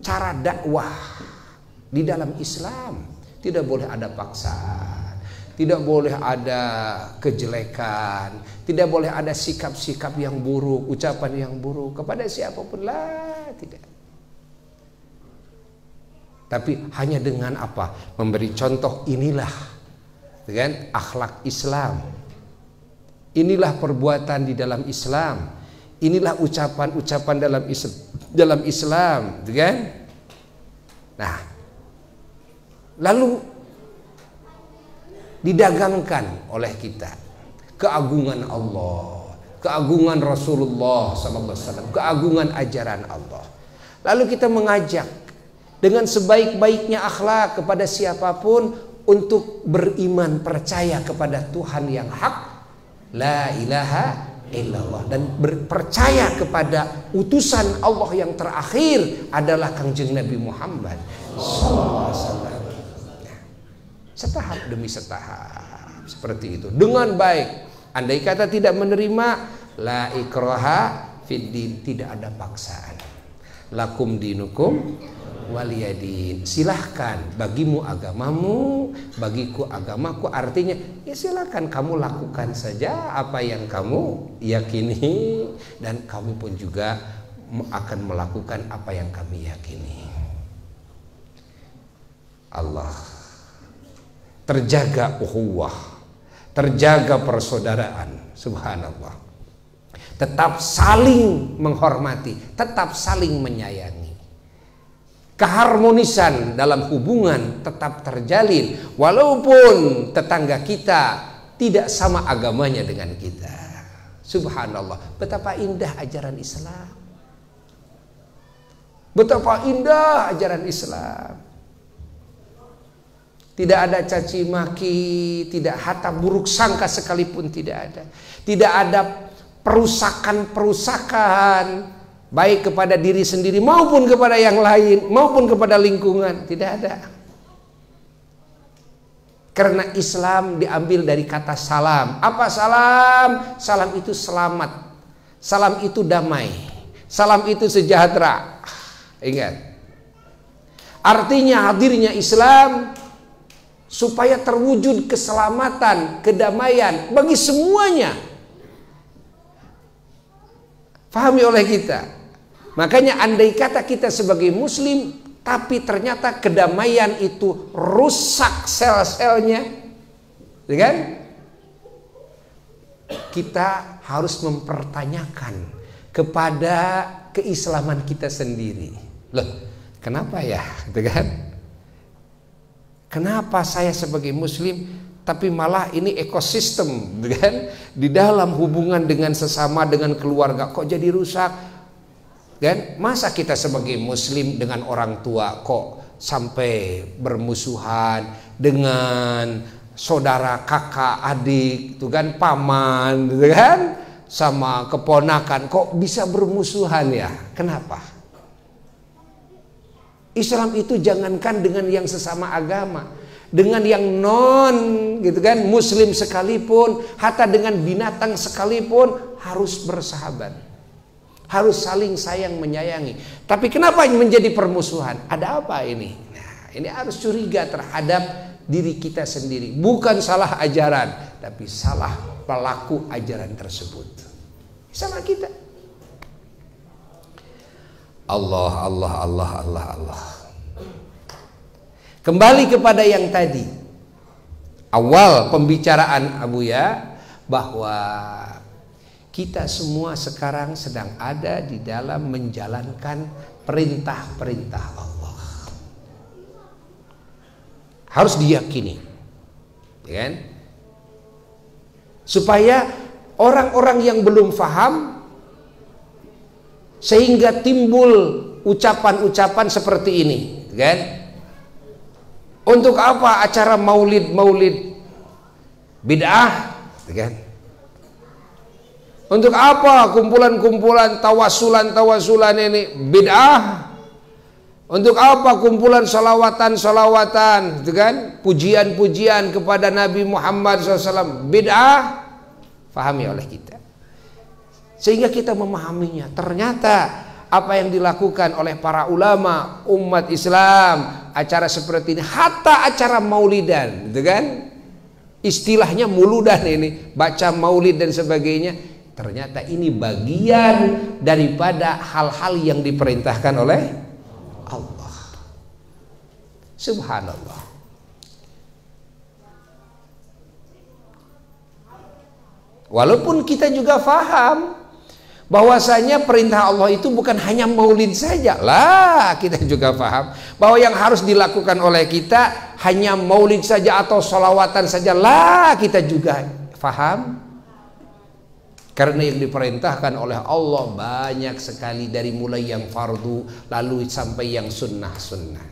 A: cara dakwah, di dalam Islam, tidak boleh ada paksaan. Tidak boleh ada kejelekan, tidak boleh ada sikap-sikap yang buruk, ucapan yang buruk kepada siapapun lah, tidak. Tapi hanya dengan apa? Memberi contoh, inilah dengan akhlak Islam. Inilah perbuatan di dalam Islam. Inilah ucapan-ucapan dalam Islam, kan? Nah, lalu didagangkan oleh kita keagungan Allah, keagungan Rasulullah SAW, keagungan ajaran Allah. Lalu kita mengajak dengan sebaik-baiknya akhlak kepada siapapun untuk beriman, percaya kepada Tuhan yang hak, la ilaha illallah, dan percaya kepada utusan Allah yang terakhir adalah Kangjeng Nabi Muhammad SAW. Setahap demi setahap seperti itu, dengan baik. Andai kata tidak menerima, la ikraha fid din, tidak ada paksaan. Lakum dinukum waliyadin, silahkan, bagimu agamamu, bagiku agamaku. Artinya ya silahkan kamu lakukan saja apa yang kamu yakini, dan kami pun juga akan melakukan apa yang kami yakini. Allah. Terjaga ukhuwah, terjaga persaudaraan, subhanallah. Tetap saling menghormati, tetap saling menyayangi. Keharmonisan dalam hubungan tetap terjalin, walaupun tetangga kita tidak sama agamanya dengan kita. Subhanallah, betapa indah ajaran Islam. Betapa indah ajaran Islam. Tidak ada caci maki, tidak harta buruk sangka sekalipun tidak ada. Tidak ada perusakan-perusakan, baik kepada diri sendiri maupun kepada yang lain, maupun kepada lingkungan, tidak ada. Karena Islam diambil dari kata salam. Apa salam? Salam itu selamat. Salam itu damai. Salam itu sejahtera. Ingat. Artinya hadirnya Islam supaya terwujud keselamatan, kedamaian bagi semuanya. Fahami oleh kita. Makanya andai kata kita sebagai muslim, tapi ternyata kedamaian itu rusak sel-selnya, kan? Kita harus mempertanyakan kepada keislaman kita sendiri. Loh, kenapa ya? Gitu kan? Kenapa saya sebagai muslim tapi malah ini ekosistem, kan? Di dalam hubungan dengan sesama, dengan keluarga kok jadi rusak, kan? Masa kita sebagai muslim dengan orang tua kok sampai bermusuhan, dengan saudara, kakak, adik, itu kan, paman, gitu kan, sama keponakan kok bisa bermusuhan ya? Kenapa? Islam itu jangankan dengan yang sesama agama, dengan yang non, gitu kan, muslim sekalipun, hatta dengan binatang sekalipun harus bersahabat. harus saling sayang menyayangi. Tapi kenapa menjadi permusuhan? Ada apa ini? Nah, ini harus curiga terhadap diri kita sendiri. Bukan salah ajaran, tapi salah pelaku ajaran tersebut. Sama kita. Allah. Kembali kepada yang tadi, awal pembicaraan Abuya, bahwa kita semua sekarang sedang ada di dalam menjalankan perintah-perintah Allah. Harus diyakini, ya kan? Supaya orang-orang yang belum faham, sehingga timbul ucapan-ucapan seperti ini, kan? Untuk apa acara maulid bid'ah, kan? Untuk apa kumpulan-kumpulan tawasulan ini bid'ah? Untuk apa kumpulan salawatan, kan? Pujian-pujian kepada Nabi Muhammad SAW bid'ah? Fahami oleh kita, sehingga kita memahaminya. Ternyata apa yang dilakukan oleh para ulama umat Islam, acara seperti ini, hatta acara maulidan, gitu kan? Istilahnya muludan ini, baca maulid dan sebagainya. Ternyata ini bagian daripada hal-hal yang diperintahkan oleh Allah. Subhanallah. Walaupun kita juga faham bahwasanya perintah Allah itu bukan hanya maulid saja. Lah, kita juga paham bahwa yang harus dilakukan oleh kita hanya maulid saja atau sholawatan saja. Lah, kita juga paham. Karena yang diperintahkan oleh Allah banyak sekali, dari mulai yang fardu lalu sampai yang sunnah-sunnah.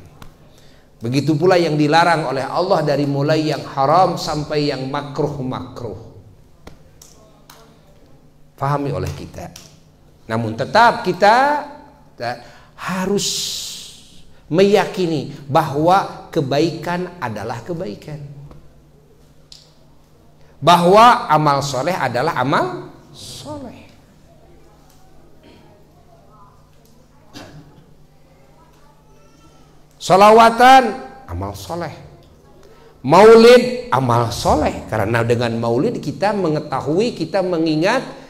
A: Begitu pula yang dilarang oleh Allah, dari mulai yang haram sampai yang makruh-makruh. Pahami oleh kita. Namun tetap kita harus meyakini bahwa kebaikan adalah kebaikan, bahwa amal soleh adalah amal soleh. Salawatan amal soleh, maulid amal soleh. Karena dengan maulid kita mengetahui, kita mengingat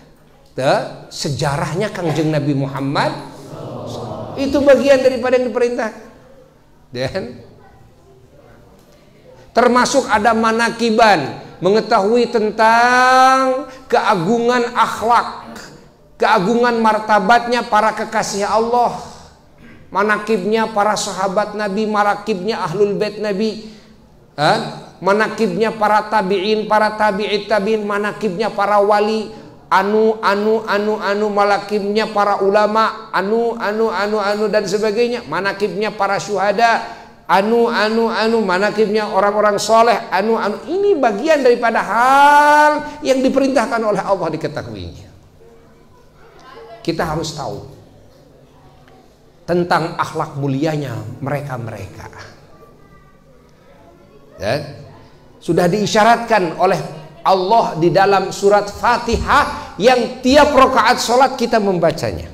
A: sejarahnya Kangjeng Nabi Muhammad. Itu bagian daripada yang diperintahkan. Dan termasuk ada manakiban, mengetahui tentang keagungan akhlak, keagungan martabatnya para kekasih Allah, manakibnya para sahabat Nabi, manakibnya ahlul bait Nabi, manakibnya para tabi'in, para tabi'it tabi'in, manakibnya para wali, manakibnya para ulama, dan sebagainya, manakibnya para syuhada, manakibnya orang-orang soleh, ini bagian daripada hal yang diperintahkan oleh Allah diketahuinya. Kita harus tahu tentang akhlak mulianya mereka-mereka. Ya, sudah diisyaratkan oleh Allah di dalam surat Fatihah yang tiap rakaat sholat kita membacanya.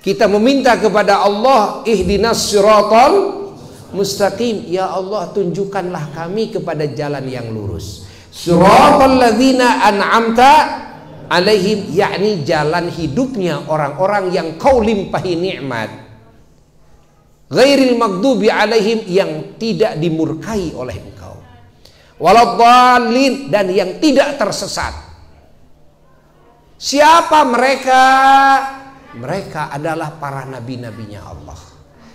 A: Kita meminta kepada Allah, ihdinas siratal mustaqim, ya Allah tunjukkanlah kami kepada jalan yang lurus. Siratal ladzina an'amta alaihim, yakni jalan hidupnya orang-orang yang kau limpahi nikmat. Ghairil maghdubi alaihim, yang tidak dimurkai oleh engkau. Waladhdallin, dan yang tidak tersesat. Siapa mereka? Mereka adalah para nabi-nabinya Allah.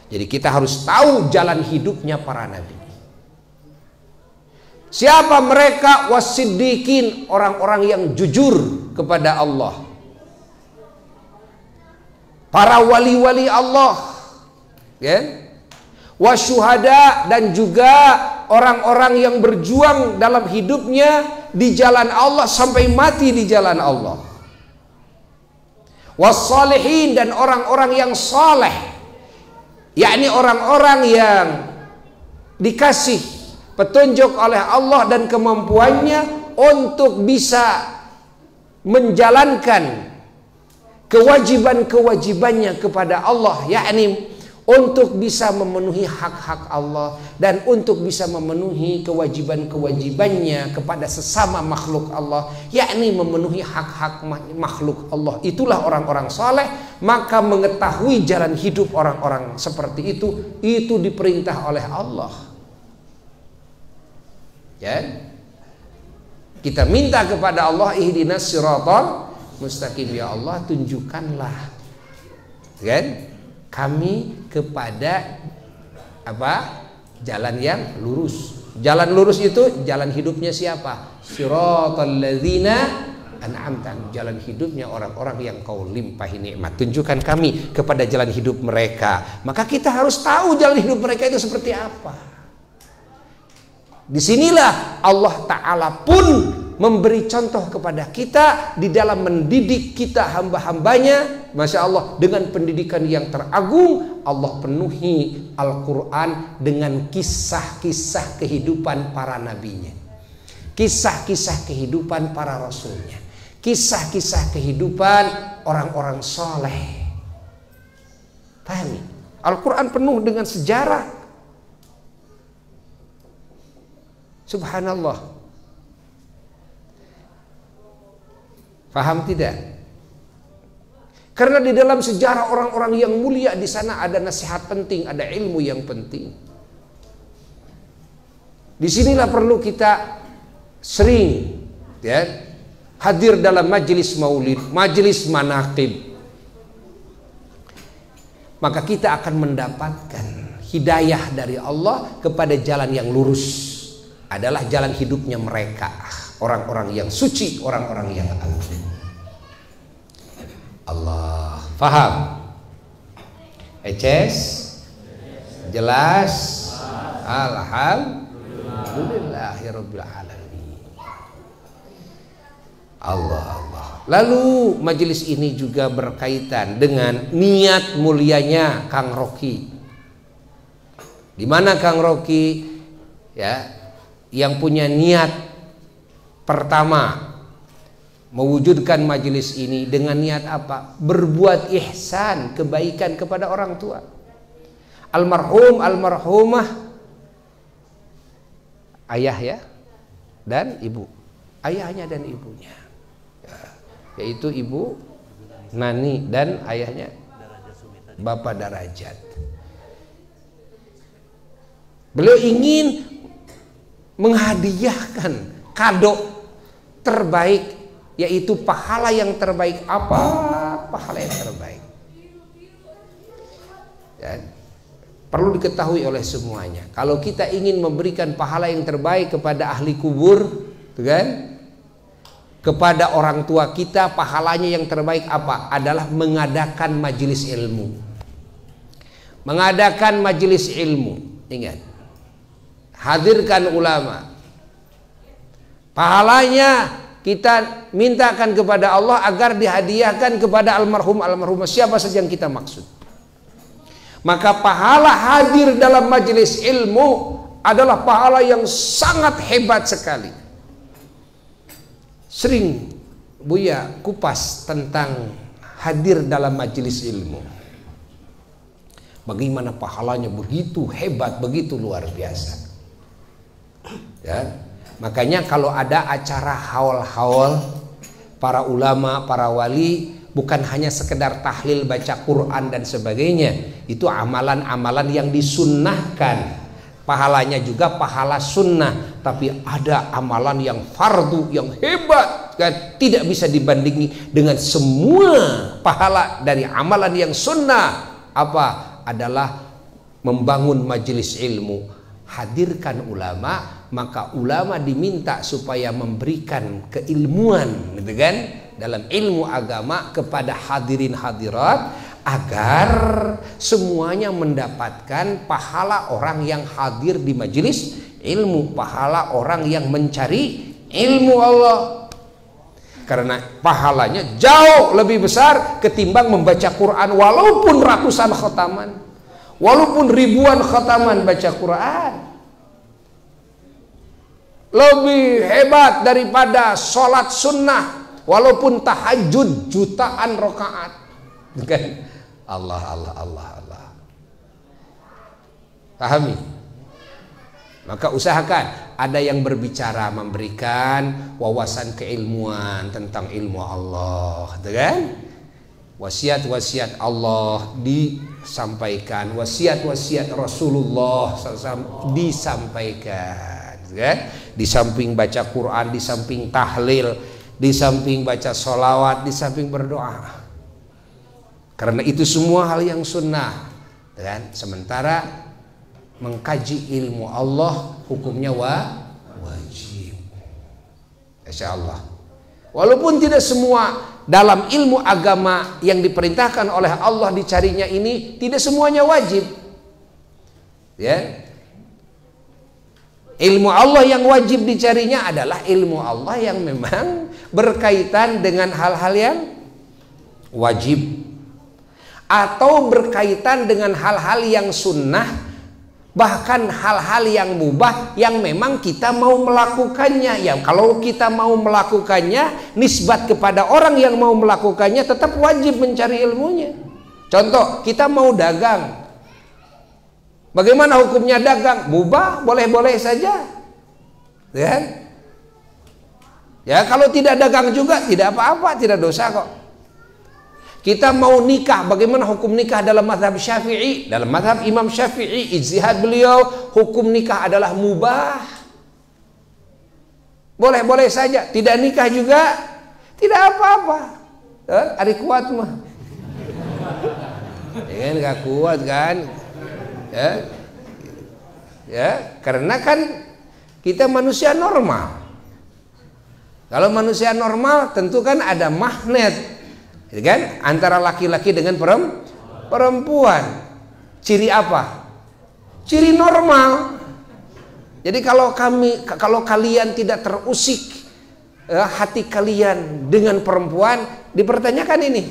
A: Jadi kita harus tahu jalan hidupnya para nabi. Siapa mereka? Wasiddiqin, orang-orang yang jujur kepada Allah, para wali-wali Allah, ya? Wasyuhada, dan juga orang-orang yang berjuang dalam hidupnya di jalan Allah sampai mati di jalan Allah. Wassalihin, dan orang-orang yang saleh, yakni orang-orang yang dikasih petunjuk oleh Allah dan kemampuannya untuk bisa menjalankan kewajiban-kewajibannya kepada Allah, yakni untuk bisa memenuhi hak-hak Allah dan untuk bisa memenuhi kewajiban-kewajibannya kepada sesama makhluk Allah, yakni memenuhi hak-hak makhluk Allah. Itulah orang-orang saleh. Maka mengetahui jalan hidup orang-orang seperti itu diperintah oleh Allah. Ya, kita minta kepada Allah, ihdinas siratal mustaqim, ya Allah tunjukkanlah kan kami kepada apa? Jalan yang lurus. Jalan lurus itu jalan hidupnya siapa? Siratal ladzina an'amta, jalan hidupnya orang-orang yang kau limpahi nikmat. Tunjukkan kami kepada jalan hidup mereka. Maka kita harus tahu jalan hidup mereka itu seperti apa. Disinilah Allah Ta'ala pun memberi contoh kepada kita di dalam mendidik kita hamba-hambanya. Masya Allah, dengan pendidikan yang teragung, Allah penuhi Al-Quran dengan kisah-kisah kehidupan para nabinya, kisah-kisah kehidupan para rasulnya, kisah-kisah kehidupan orang-orang soleh. Pahami? Al-Quran penuh dengan sejarah. Subhanallah. Paham tidak? Karena di dalam sejarah orang-orang yang mulia di sana ada nasihat penting, ada ilmu yang penting. Disinilah perlu kita sering ya hadir dalam majelis maulid, majelis manaqib. Maka kita akan mendapatkan hidayah dari Allah kepada jalan yang lurus. Adalah jalan hidupnya mereka, orang-orang yang suci, orang-orang yang agung. Allah, faham? Eces? Jelas? Alhamdulillahirabbil alamin. Allah. Lalu majelis ini juga berkaitan dengan niat mulianya Kang Rocky. Di mana Kang Rocky ya yang punya niat pertama mewujudkan majelis ini dengan niat apa? Berbuat ihsan, kebaikan kepada orang tua. Almarhum, almarhumah, ayah ya dan ibu, ayahnya dan ibunya ya, yaitu ibu Nani dan ayahnya Bapak Darajat. Beliau ingin menghadiahkan kado terbaik, yaitu pahala yang terbaik. Apa pahala yang terbaik? Dan perlu diketahui oleh semuanya, kalau kita ingin memberikan pahala yang terbaik kepada ahli kubur, kan? Kepada orang tua kita, pahalanya yang terbaik apa? Adalah mengadakan majelis ilmu. Mengadakan majelis ilmu. Ingat, hadirkan ulama. Pahalanya kita mintakan kepada Allah agar dihadiahkan kepada almarhum almarhumah siapa saja yang kita maksud. Maka pahala hadir dalam majelis ilmu adalah pahala yang sangat hebat sekali. Sering Buya kupas tentang hadir dalam majelis ilmu. Bagaimana pahalanya begitu hebat, begitu luar biasa. Ya. Makanya kalau ada acara haul-haul para ulama, para wali, bukan hanya sekedar tahlil, baca Quran dan sebagainya. Itu amalan-amalan yang disunnahkan. Pahalanya juga pahala sunnah. Tapi ada amalan yang fardu, yang hebat, kan? Tidak bisa dibandingi dengan semua pahala dari amalan yang sunnah. Apa? Adalah membangun majelis ilmu. Hadirkan ulama. Maka ulama diminta supaya memberikan keilmuan, gitu kan, dalam ilmu agama kepada hadirin hadirat agar semuanya mendapatkan pahala orang yang hadir di majelis ilmu, pahala orang yang mencari ilmu Allah. Karena pahalanya jauh lebih besar ketimbang membaca Quran walaupun ratusan khataman, walaupun ribuan khataman baca Quran. Lebih hebat daripada sholat sunnah walaupun tahajud jutaan rakaat, Kan? Allah, Allah, Allah, Allah. Pahami? Maka usahakan ada yang berbicara, memberikan wawasan keilmuan tentang ilmu Allah, kan? Wasiat-wasiat Allah disampaikan, wasiat-wasiat Rasulullah SAW disampaikan, kan? Di samping baca Quran, di samping tahlil, di samping baca sholawat, di samping berdoa. Karena itu semua hal yang sunnah, kan? Sementara mengkaji ilmu Allah hukumnya wajib. Insya Allah. Walaupun tidak semua dalam ilmu agama yang diperintahkan oleh Allah dicarinya ini tidak semuanya wajib. Ya. Ilmu Allah yang wajib dicarinya adalah ilmu Allah yang memang berkaitan dengan hal-hal yang wajib atau berkaitan dengan hal-hal yang sunnah, bahkan hal-hal yang mubah yang memang kita mau melakukannya. Ya, kalau kita mau melakukannya nisbat kepada orang yang mau melakukannya, tetap wajib mencari ilmunya. Contoh, kita mau dagang. Bagaimana hukumnya dagang? Mubah, boleh-boleh saja. Ya. Ya, kalau tidak dagang juga tidak apa-apa, tidak dosa kok. Kita mau nikah, bagaimana hukum nikah dalam mazhab Syafi'i? Dalam mazhab Imam Syafi'i, ijtihad beliau, hukum nikah adalah mubah. Boleh-boleh saja. Tidak nikah juga tidak apa-apa. Ari kuat mah. Ya, nggak kuat kan? Ya. Ya, karena kan kita manusia normal. Kalau manusia normal tentu kan ada magnet, kan, antara laki-laki dengan perempuan. Ciri apa? Ciri normal. Jadi kalau kalian tidak terusik hati kalian dengan perempuan, dipertanyakan ini.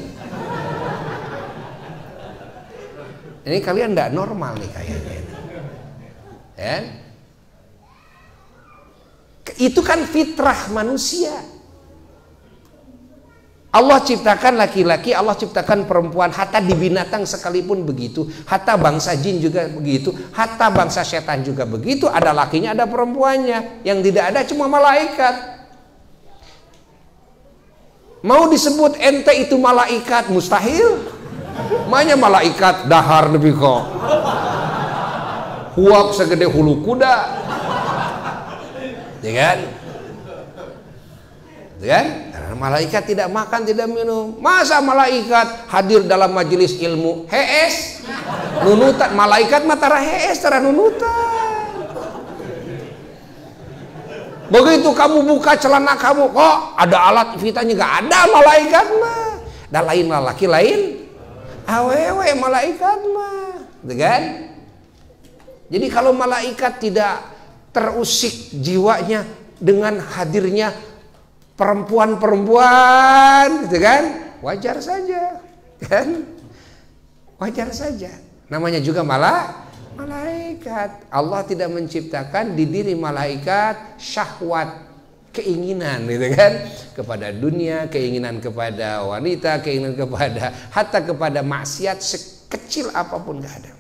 A: Ini kalian tidak normal nih kayaknya. Ya? Itu kan fitrah manusia. Allah ciptakan laki-laki, Allah ciptakan perempuan, hatta di binatang sekalipun begitu, hatta bangsa jin juga begitu, hatta bangsa setan juga begitu, ada lakinya ada perempuannya, yang tidak ada cuma malaikat. Mau disebut ente itu malaikat, mustahil. Makanya malaikat dahar lebih kok, huap segede hulu kuda, ya kan? Karena malaikat tidak makan, tidak minum. Masa malaikat hadir dalam majelis ilmu hees, nunutan? Malaikat matara hees, tara nunutan. Begitu kamu buka celana kamu, kok ada alat vitanya? Nggak ada, malaikat mah. Dan lain laki lain awewe, malaikat mah, kan? Jadi kalau malaikat tidak terusik jiwanya dengan hadirnya perempuan-perempuan, gitu kan? Wajar saja, kan? Wajar saja. Namanya juga malaikat. Allah tidak menciptakan di diri malaikat syahwat, keinginan, gitu kan? Kepada dunia, keinginan kepada wanita, keinginan kepada hatta kepada maksiat sekecil apapun gak ada.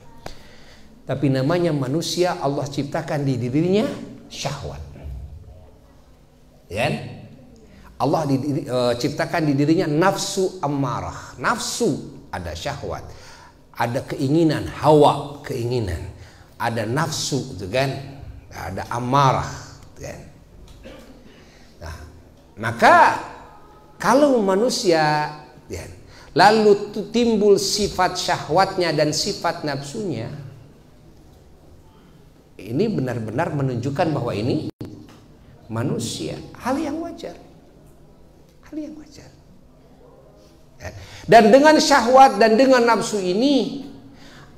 A: Tapi namanya manusia Allah ciptakan di dirinya syahwat. Ya? Allah ciptakan di dirinya nafsu ammarah. Nafsu, ada syahwat, ada keinginan, hawa, keinginan. Ada nafsu, gitu kan? Ada ammarah, gitu kan? Nah, maka kalau manusia ya, lalu timbul sifat syahwatnya dan sifat nafsunya, ini benar-benar menunjukkan bahwa ini manusia, hal yang wajar, hal yang wajar. Dan dengan syahwat dan dengan nafsu ini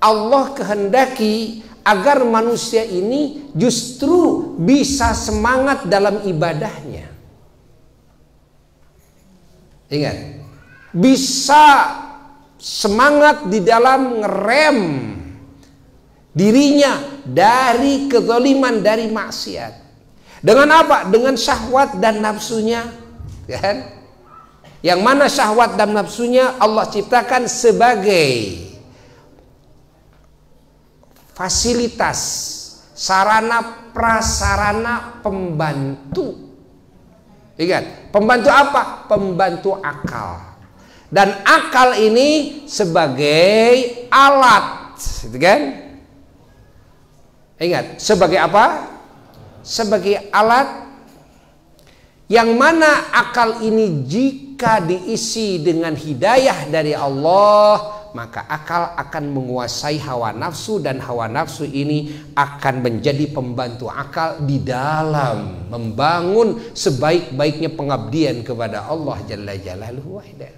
A: Allah kehendaki agar manusia ini justru bisa semangat dalam ibadahnya. Ingat, bisa semangat di dalam ngerem dirinya dari kezaliman, dari maksiat. Dengan apa? Dengan syahwat dan nafsunya, kan? Yang mana syahwat dan nafsunya Allah ciptakan sebagai fasilitas, sarana prasarana pembantu. Ingat, pembantu apa? Pembantu akal. Dan akal ini sebagai alat, gitu kan? Ingat, sebagai apa? Sebagai alat yang mana akal ini jika diisi dengan hidayah dari Allah, maka akal akan menguasai hawa nafsu, dan hawa nafsu ini akan menjadi pembantu akal di dalam membangun sebaik-baiknya pengabdian kepada Allah Jalla Jalaluhu wahda.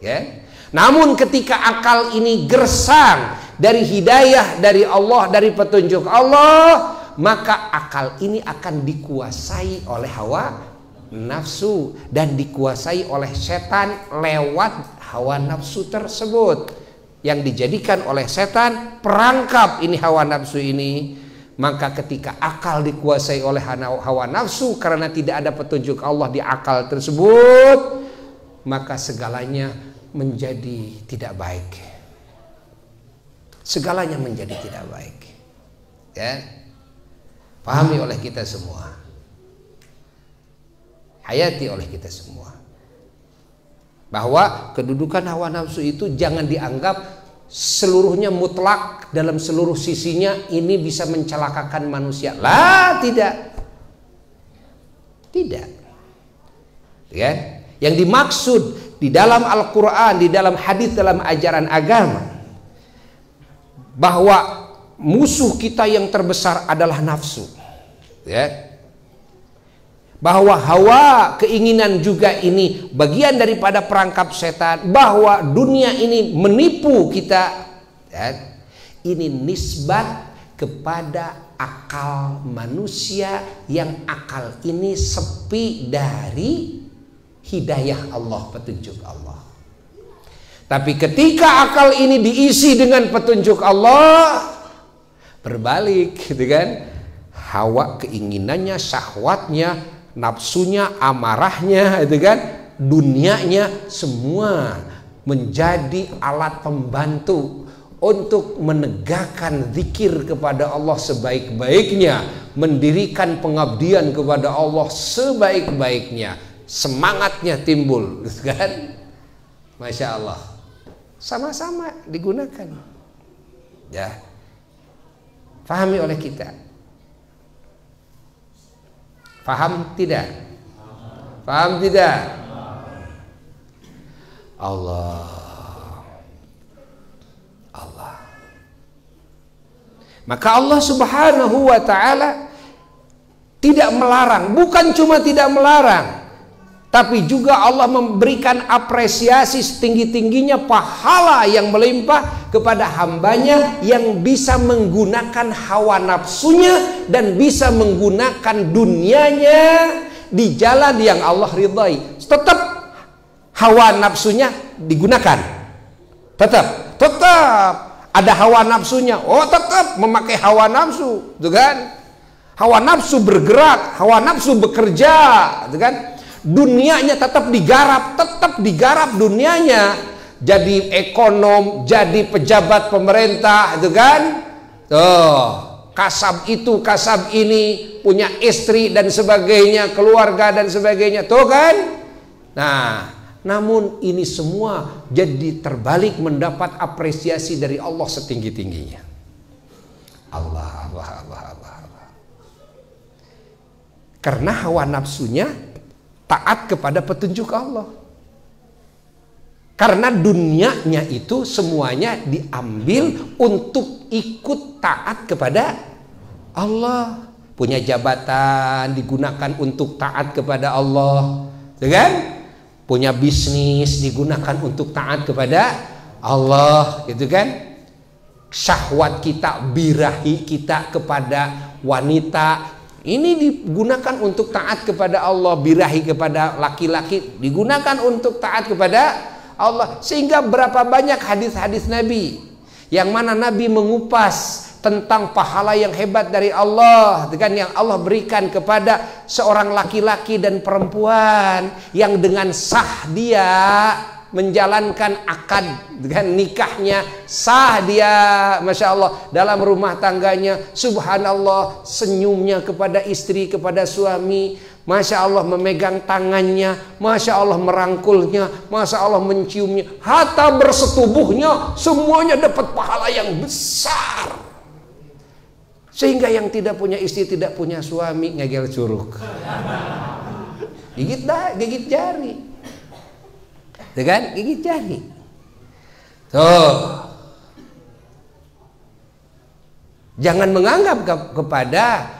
A: Ya. Namun ketika akal ini gersang dari hidayah dari Allah, dari petunjuk Allah, maka akal ini akan dikuasai oleh hawa nafsu dan dikuasai oleh setan lewat hawa nafsu tersebut, yang dijadikan oleh setan perangkap ini hawa nafsu ini. Maka ketika akal dikuasai oleh hawa nafsu karena tidak ada petunjuk Allah di akal tersebut, maka segalanya menjadi tidak baik. Segalanya menjadi tidak baik. Ya. Pahami oleh kita semua, hayati oleh kita semua, bahwa kedudukan hawa nafsu itu jangan dianggap seluruhnya mutlak dalam seluruh sisinya ini bisa mencelakakan manusia. Lah, tidak. Tidak. Ya. Yang dimaksud di dalam Al-Quran, di dalam hadis, dalam ajaran agama, bahwa musuh kita yang terbesar adalah nafsu, ya. Bahwa hawa keinginan juga ini bagian daripada perangkap setan, bahwa dunia ini menipu kita, ya. Ini nisbat kepada akal manusia yang akal ini sepi dari hidayah Allah, petunjuk Allah. Tapi ketika akal ini diisi dengan petunjuk Allah, berbalik, gitu kan? Hawa keinginannya, syahwatnya, nafsunya, amarahnya, gitu kan? Dunianya semua menjadi alat pembantu untuk menegakkan zikir kepada Allah sebaik-baiknya, mendirikan pengabdian kepada Allah sebaik-baiknya. Semangatnya timbul, gitu kan? Masya Allah, sama-sama digunakan, ya. Fahami oleh kita. Faham tidak? Faham tidak? Allah. Maka Allah Subhanahu wa ta'ala tidak melarang. Bukan cuma tidak melarang, tapi juga Allah memberikan apresiasi setinggi-tingginya pahala yang melimpah kepada hambanya yang bisa menggunakan hawa nafsunya dan bisa menggunakan dunianya di jalan yang Allah ridhai. Tetap hawa nafsunya digunakan, tetap ada hawa nafsunya. Oh, tetap memakai hawa nafsu, gitu kan? Hawa nafsu bergerak, hawa nafsu bekerja, gitu kan? Dunianya tetap digarap dunianya, jadi ekonom, jadi pejabat pemerintah, itu kan? Tuh, kasab itu, kasab ini, punya istri dan sebagainya, keluarga dan sebagainya, tuh kan? Nah, namun ini semua jadi terbalik mendapat apresiasi dari Allah setinggi-tingginya. Allah. Karena hawa nafsunya taat kepada petunjuk Allah. Karena dunianya itu semuanya diambil untuk ikut taat kepada Allah. Punya jabatan digunakan untuk taat kepada Allah, ya kan? Punya bisnis digunakan untuk taat kepada Allah, gitu kan? Syahwat kita, birahi kita kepada wanita, ini digunakan untuk taat kepada Allah. Birahi kepada laki-laki digunakan untuk taat kepada Allah. Sehingga berapa banyak hadis-hadis Nabi yang mana Nabi mengupas tentang pahala yang hebat dari Allah, dengan yang Allah berikan kepada seorang laki-laki dan perempuan yang dengan sah dia menjalankan akad dengan nikahnya, sah dia, masya Allah, dalam rumah tangganya, subhanallah, senyumnya kepada istri, kepada suami, masya Allah, memegang tangannya, masya Allah, merangkulnya, masya Allah, menciumnya, hatta bersetubuhnya, semuanya dapat pahala yang besar. Sehingga yang tidak punya istri, tidak punya suami, ngegel curug, gigit jari, dengan gigit jari. Tuh, jangan menganggap kepada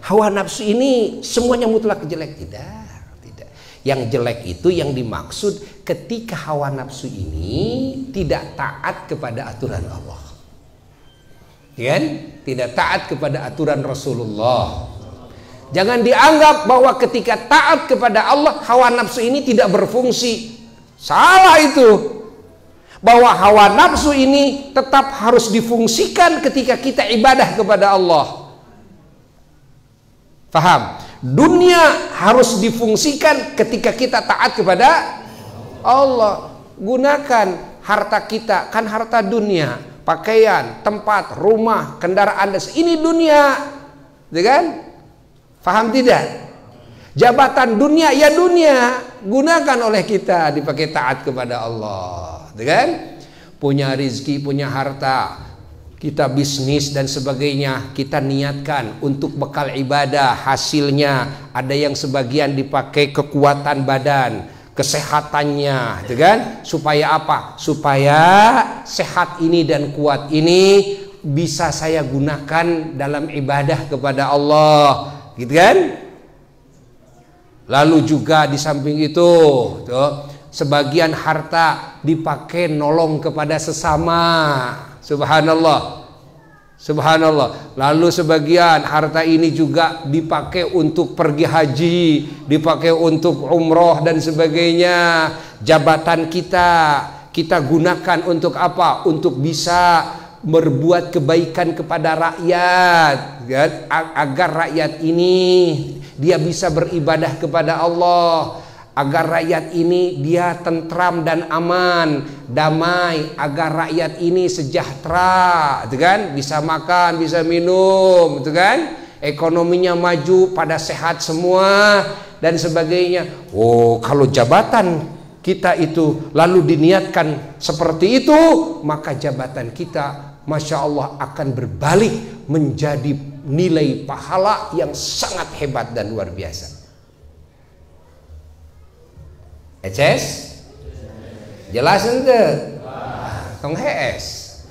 A: hawa nafsu ini semuanya mutlak jelek. Tidak. Yang jelek itu yang dimaksud ketika hawa nafsu ini tidak taat kepada aturan Allah, kan? Tidak taat kepada aturan Rasulullah. Jangan dianggap bahwa ketika taat kepada Allah, hawa nafsu ini tidak berfungsi. Salah itu. Bahwa hawa nafsu ini tetap harus difungsikan ketika kita ibadah kepada Allah. Faham? Dunia harus difungsikan ketika kita taat kepada Allah. Gunakan harta kita, kan harta dunia, pakaian, tempat, rumah, kendaraan, ini dunia, kan? Paham tidak? Jabatan dunia, ya dunia, gunakan oleh kita, dipakai taat kepada Allah, kan? Punya rizki, punya harta, kita bisnis dan sebagainya, kita niatkan untuk bekal ibadah, hasilnya ada yang sebagian dipakai kekuatan badan, kesehatannya, kan? Supaya apa? Supaya sehat ini dan kuat ini bisa saya gunakan dalam ibadah kepada Allah, gitu kan? Lalu juga di samping itu, tuh, sebagian harta dipakai nolong kepada sesama, subhanallah, subhanallah. Lalu sebagian harta ini juga dipakai untuk pergi haji, dipakai untuk umroh dan sebagainya. Jabatan kita gunakan untuk apa? Untuk bisa berbuat kebaikan kepada rakyat, kan? Agar rakyat ini dia bisa beribadah kepada Allah, agar rakyat ini dia tentram dan aman, damai, agar rakyat ini sejahtera, kan? Bisa makan, bisa minum, kan? Ekonominya maju, pada sehat semua dan sebagainya. Oh, kalau jabatan kita itu lalu diniatkan seperti itu, maka jabatan kita, masya Allah, akan berbalik menjadi nilai pahala yang sangat hebat dan luar biasa. Eces? Jelas ente? Tong hees.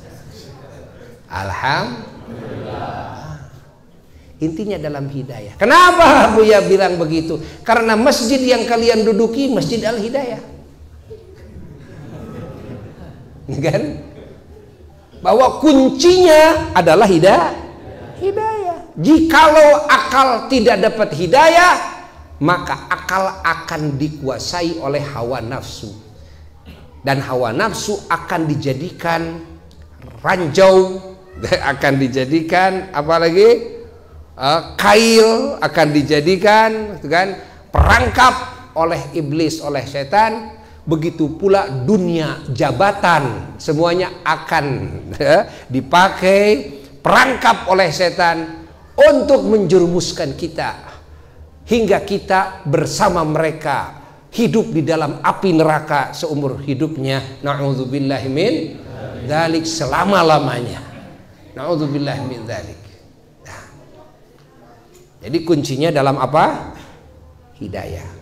A: Alhamdulillah. Intinya dalam hidayah. Kenapa Buya bilang begitu? Karena masjid yang kalian duduki Masjid Al-Hidayah, kan? Bahwa kuncinya adalah hidayah. Jikalau akal tidak dapat hidayah, maka akal akan dikuasai oleh hawa nafsu, dan hawa nafsu akan dijadikan ranjau, akan dijadikan apalagi kail, akan dijadikan, kan, perangkap oleh iblis, oleh setan. Begitu pula dunia, jabatan, semuanya akan dipakai perangkap oleh setan untuk menjerumuskan kita hingga kita bersama mereka hidup di dalam api neraka seumur hidupnya. Na'udzubillahi min dzalik, selama-lamanya. Na'udzubillahi min dzalik. Nah, jadi kuncinya dalam apa? Hidayah.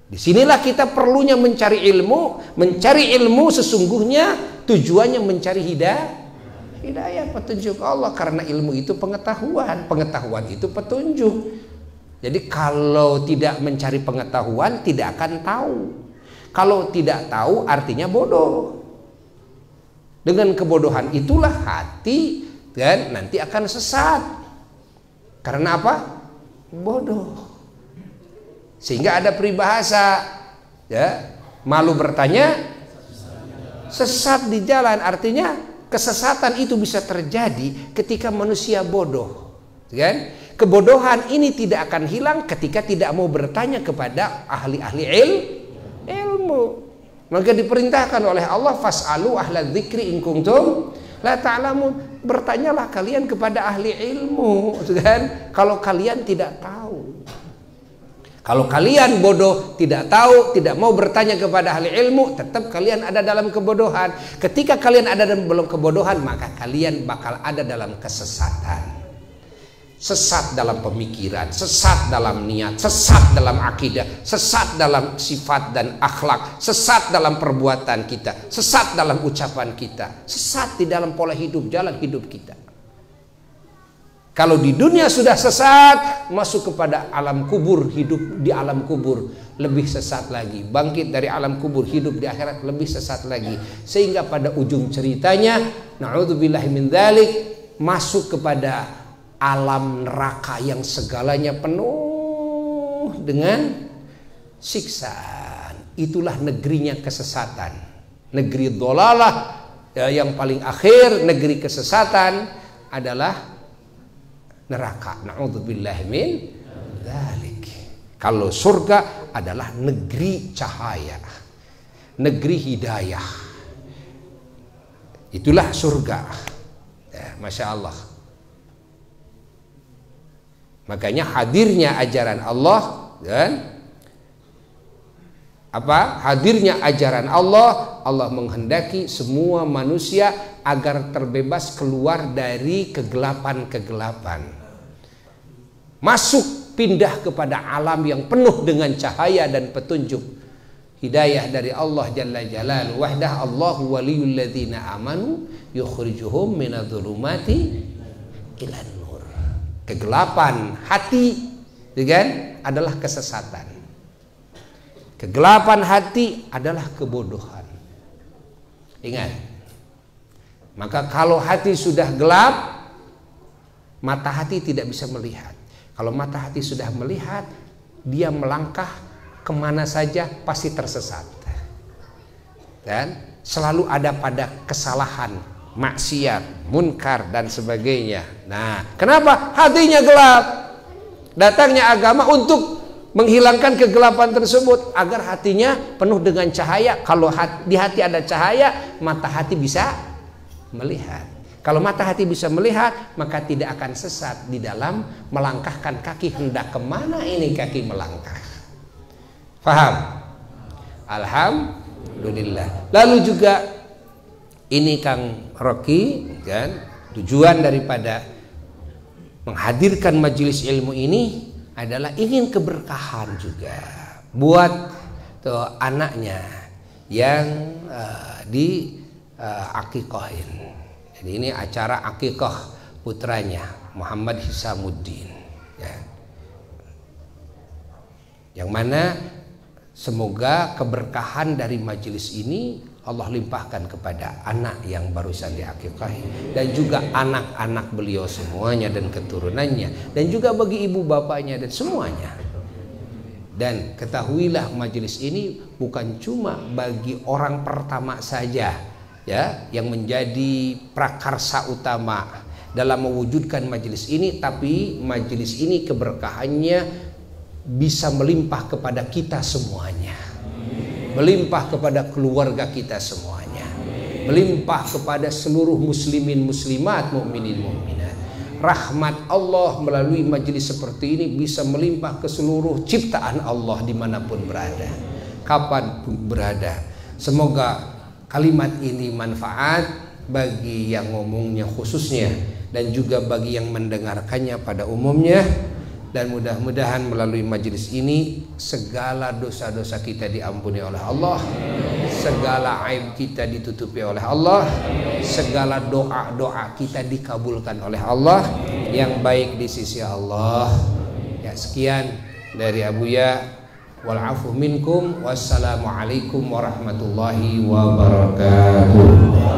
A: Disinilah kita perlunya mencari ilmu. Mencari ilmu sesungguhnya tujuannya mencari hidayah, petunjuk Allah. Karena ilmu itu pengetahuan, pengetahuan itu petunjuk. Jadi kalau tidak mencari pengetahuan tidak akan tahu. Kalau tidak tahu artinya bodoh. Dengan kebodohan itulah hati, kan, nanti akan sesat. Karena apa? Bodoh. Sehingga ada peribahasa, ya, malu bertanya, Sesat di jalan artinya kesesatan itu bisa terjadi ketika manusia bodoh, kan? Kebodohan ini tidak akan hilang ketika tidak mau bertanya kepada ahli-ahli ilmu. Maka diperintahkan oleh Allah, fas'alu ahla dzikri in kuntum la ta'lamun. Bertanyalah kalian kepada ahli ilmu, kan? Kalau kalian tidak tahu. Kalau kalian bodoh, tidak tahu, tidak mau bertanya kepada ahli ilmu, tetap kalian ada dalam kebodohan. Ketika kalian ada dalam kebodohan, maka kalian bakal ada dalam kesesatan. Sesat dalam pemikiran, sesat dalam niat, sesat dalam akidah, sesat dalam sifat dan akhlak, sesat dalam perbuatan kita, sesat dalam ucapan kita, sesat di dalam pola hidup, jalan hidup kita. Kalau di dunia sudah sesat, masuk kepada alam kubur, hidup di alam kubur lebih sesat lagi. Bangkit dari alam kubur, hidup di akhirat lebih sesat lagi. Sehingga pada ujung ceritanya, na'udzubillahi min dzalik, masuk kepada alam neraka yang segalanya penuh dengan siksaan. Itulah negerinya kesesatan. Negeri dhalalah, yang paling akhir, negeri kesesatan adalah neraka. Na'udzubillahi min dzalik. Kalau surga adalah negeri cahaya, negeri hidayah. Itulah surga. Ya, Masya Allah. Makanya hadirnya ajaran Allah, kan? Hadirnya ajaran Allah, Allah menghendaki semua manusia agar terbebas keluar dari kegelapan-kegelapan. Masuk, pindah kepada alam yang penuh dengan cahaya dan petunjuk. Hidayah dari Allah Jalla Jalaluhu. Wahdah Allahu waliyul ladzina amanu yukhrijuhum minadh-dhulumati ilan nur. Kegelapan hati, kan, adalah kesesatan. Kegelapan hati adalah kebodohan. Ingat. Maka kalau hati sudah gelap, mata hati tidak bisa melihat. Kalau mata hati sudah melihat, dia melangkah kemana saja pasti tersesat. Dan selalu ada pada kesalahan, maksiat, munkar dan sebagainya. Nah, kenapa? Hatinya gelap. Datangnya agama untuk menghilangkan kegelapan tersebut agar hatinya penuh dengan cahaya. Kalau di hati ada cahaya, mata hati bisa melihat. Kalau mata hati bisa melihat, maka tidak akan sesat di dalam melangkahkan kaki. Hendak kemana ini kaki melangkah? Faham? Alhamdulillah. Lalu juga ini Kang Rocky, kan, tujuan daripada menghadirkan majelis ilmu ini adalah ingin keberkahan juga buat anaknya yang akikohin. Jadi ini acara akikah putranya Muhammad Hisamuddin, ya. Yang mana semoga keberkahan dari majelis ini Allah limpahkan kepada anak yang barusan diakikahi dan juga anak-anak beliau semuanya dan keturunannya, dan juga bagi ibu bapaknya dan semuanya. Dan ketahuilah majelis ini bukan cuma bagi orang pertama saja, ya, yang menjadi prakarsa utama dalam mewujudkan majelis ini, tapi majelis ini keberkahannya bisa melimpah kepada kita semuanya, melimpah kepada keluarga kita semuanya, melimpah kepada seluruh muslimin muslimat, mukminin mukminat. Rahmat Allah melalui majelis seperti ini bisa melimpah ke seluruh ciptaan Allah dimanapun berada, kapanpun berada. Semoga kalimat ini manfaat bagi yang ngomongnya khususnya dan juga bagi yang mendengarkannya pada umumnya. Dan mudah-mudahan melalui majelis ini segala dosa-dosa kita diampuni oleh Allah, segala aib kita ditutupi oleh Allah, segala doa-doa kita dikabulkan oleh Allah yang baik di sisi Allah. Ya, sekian dari Abuya, wal afu minkum, wassalamualaikum warahmatullahi wabarakatuh.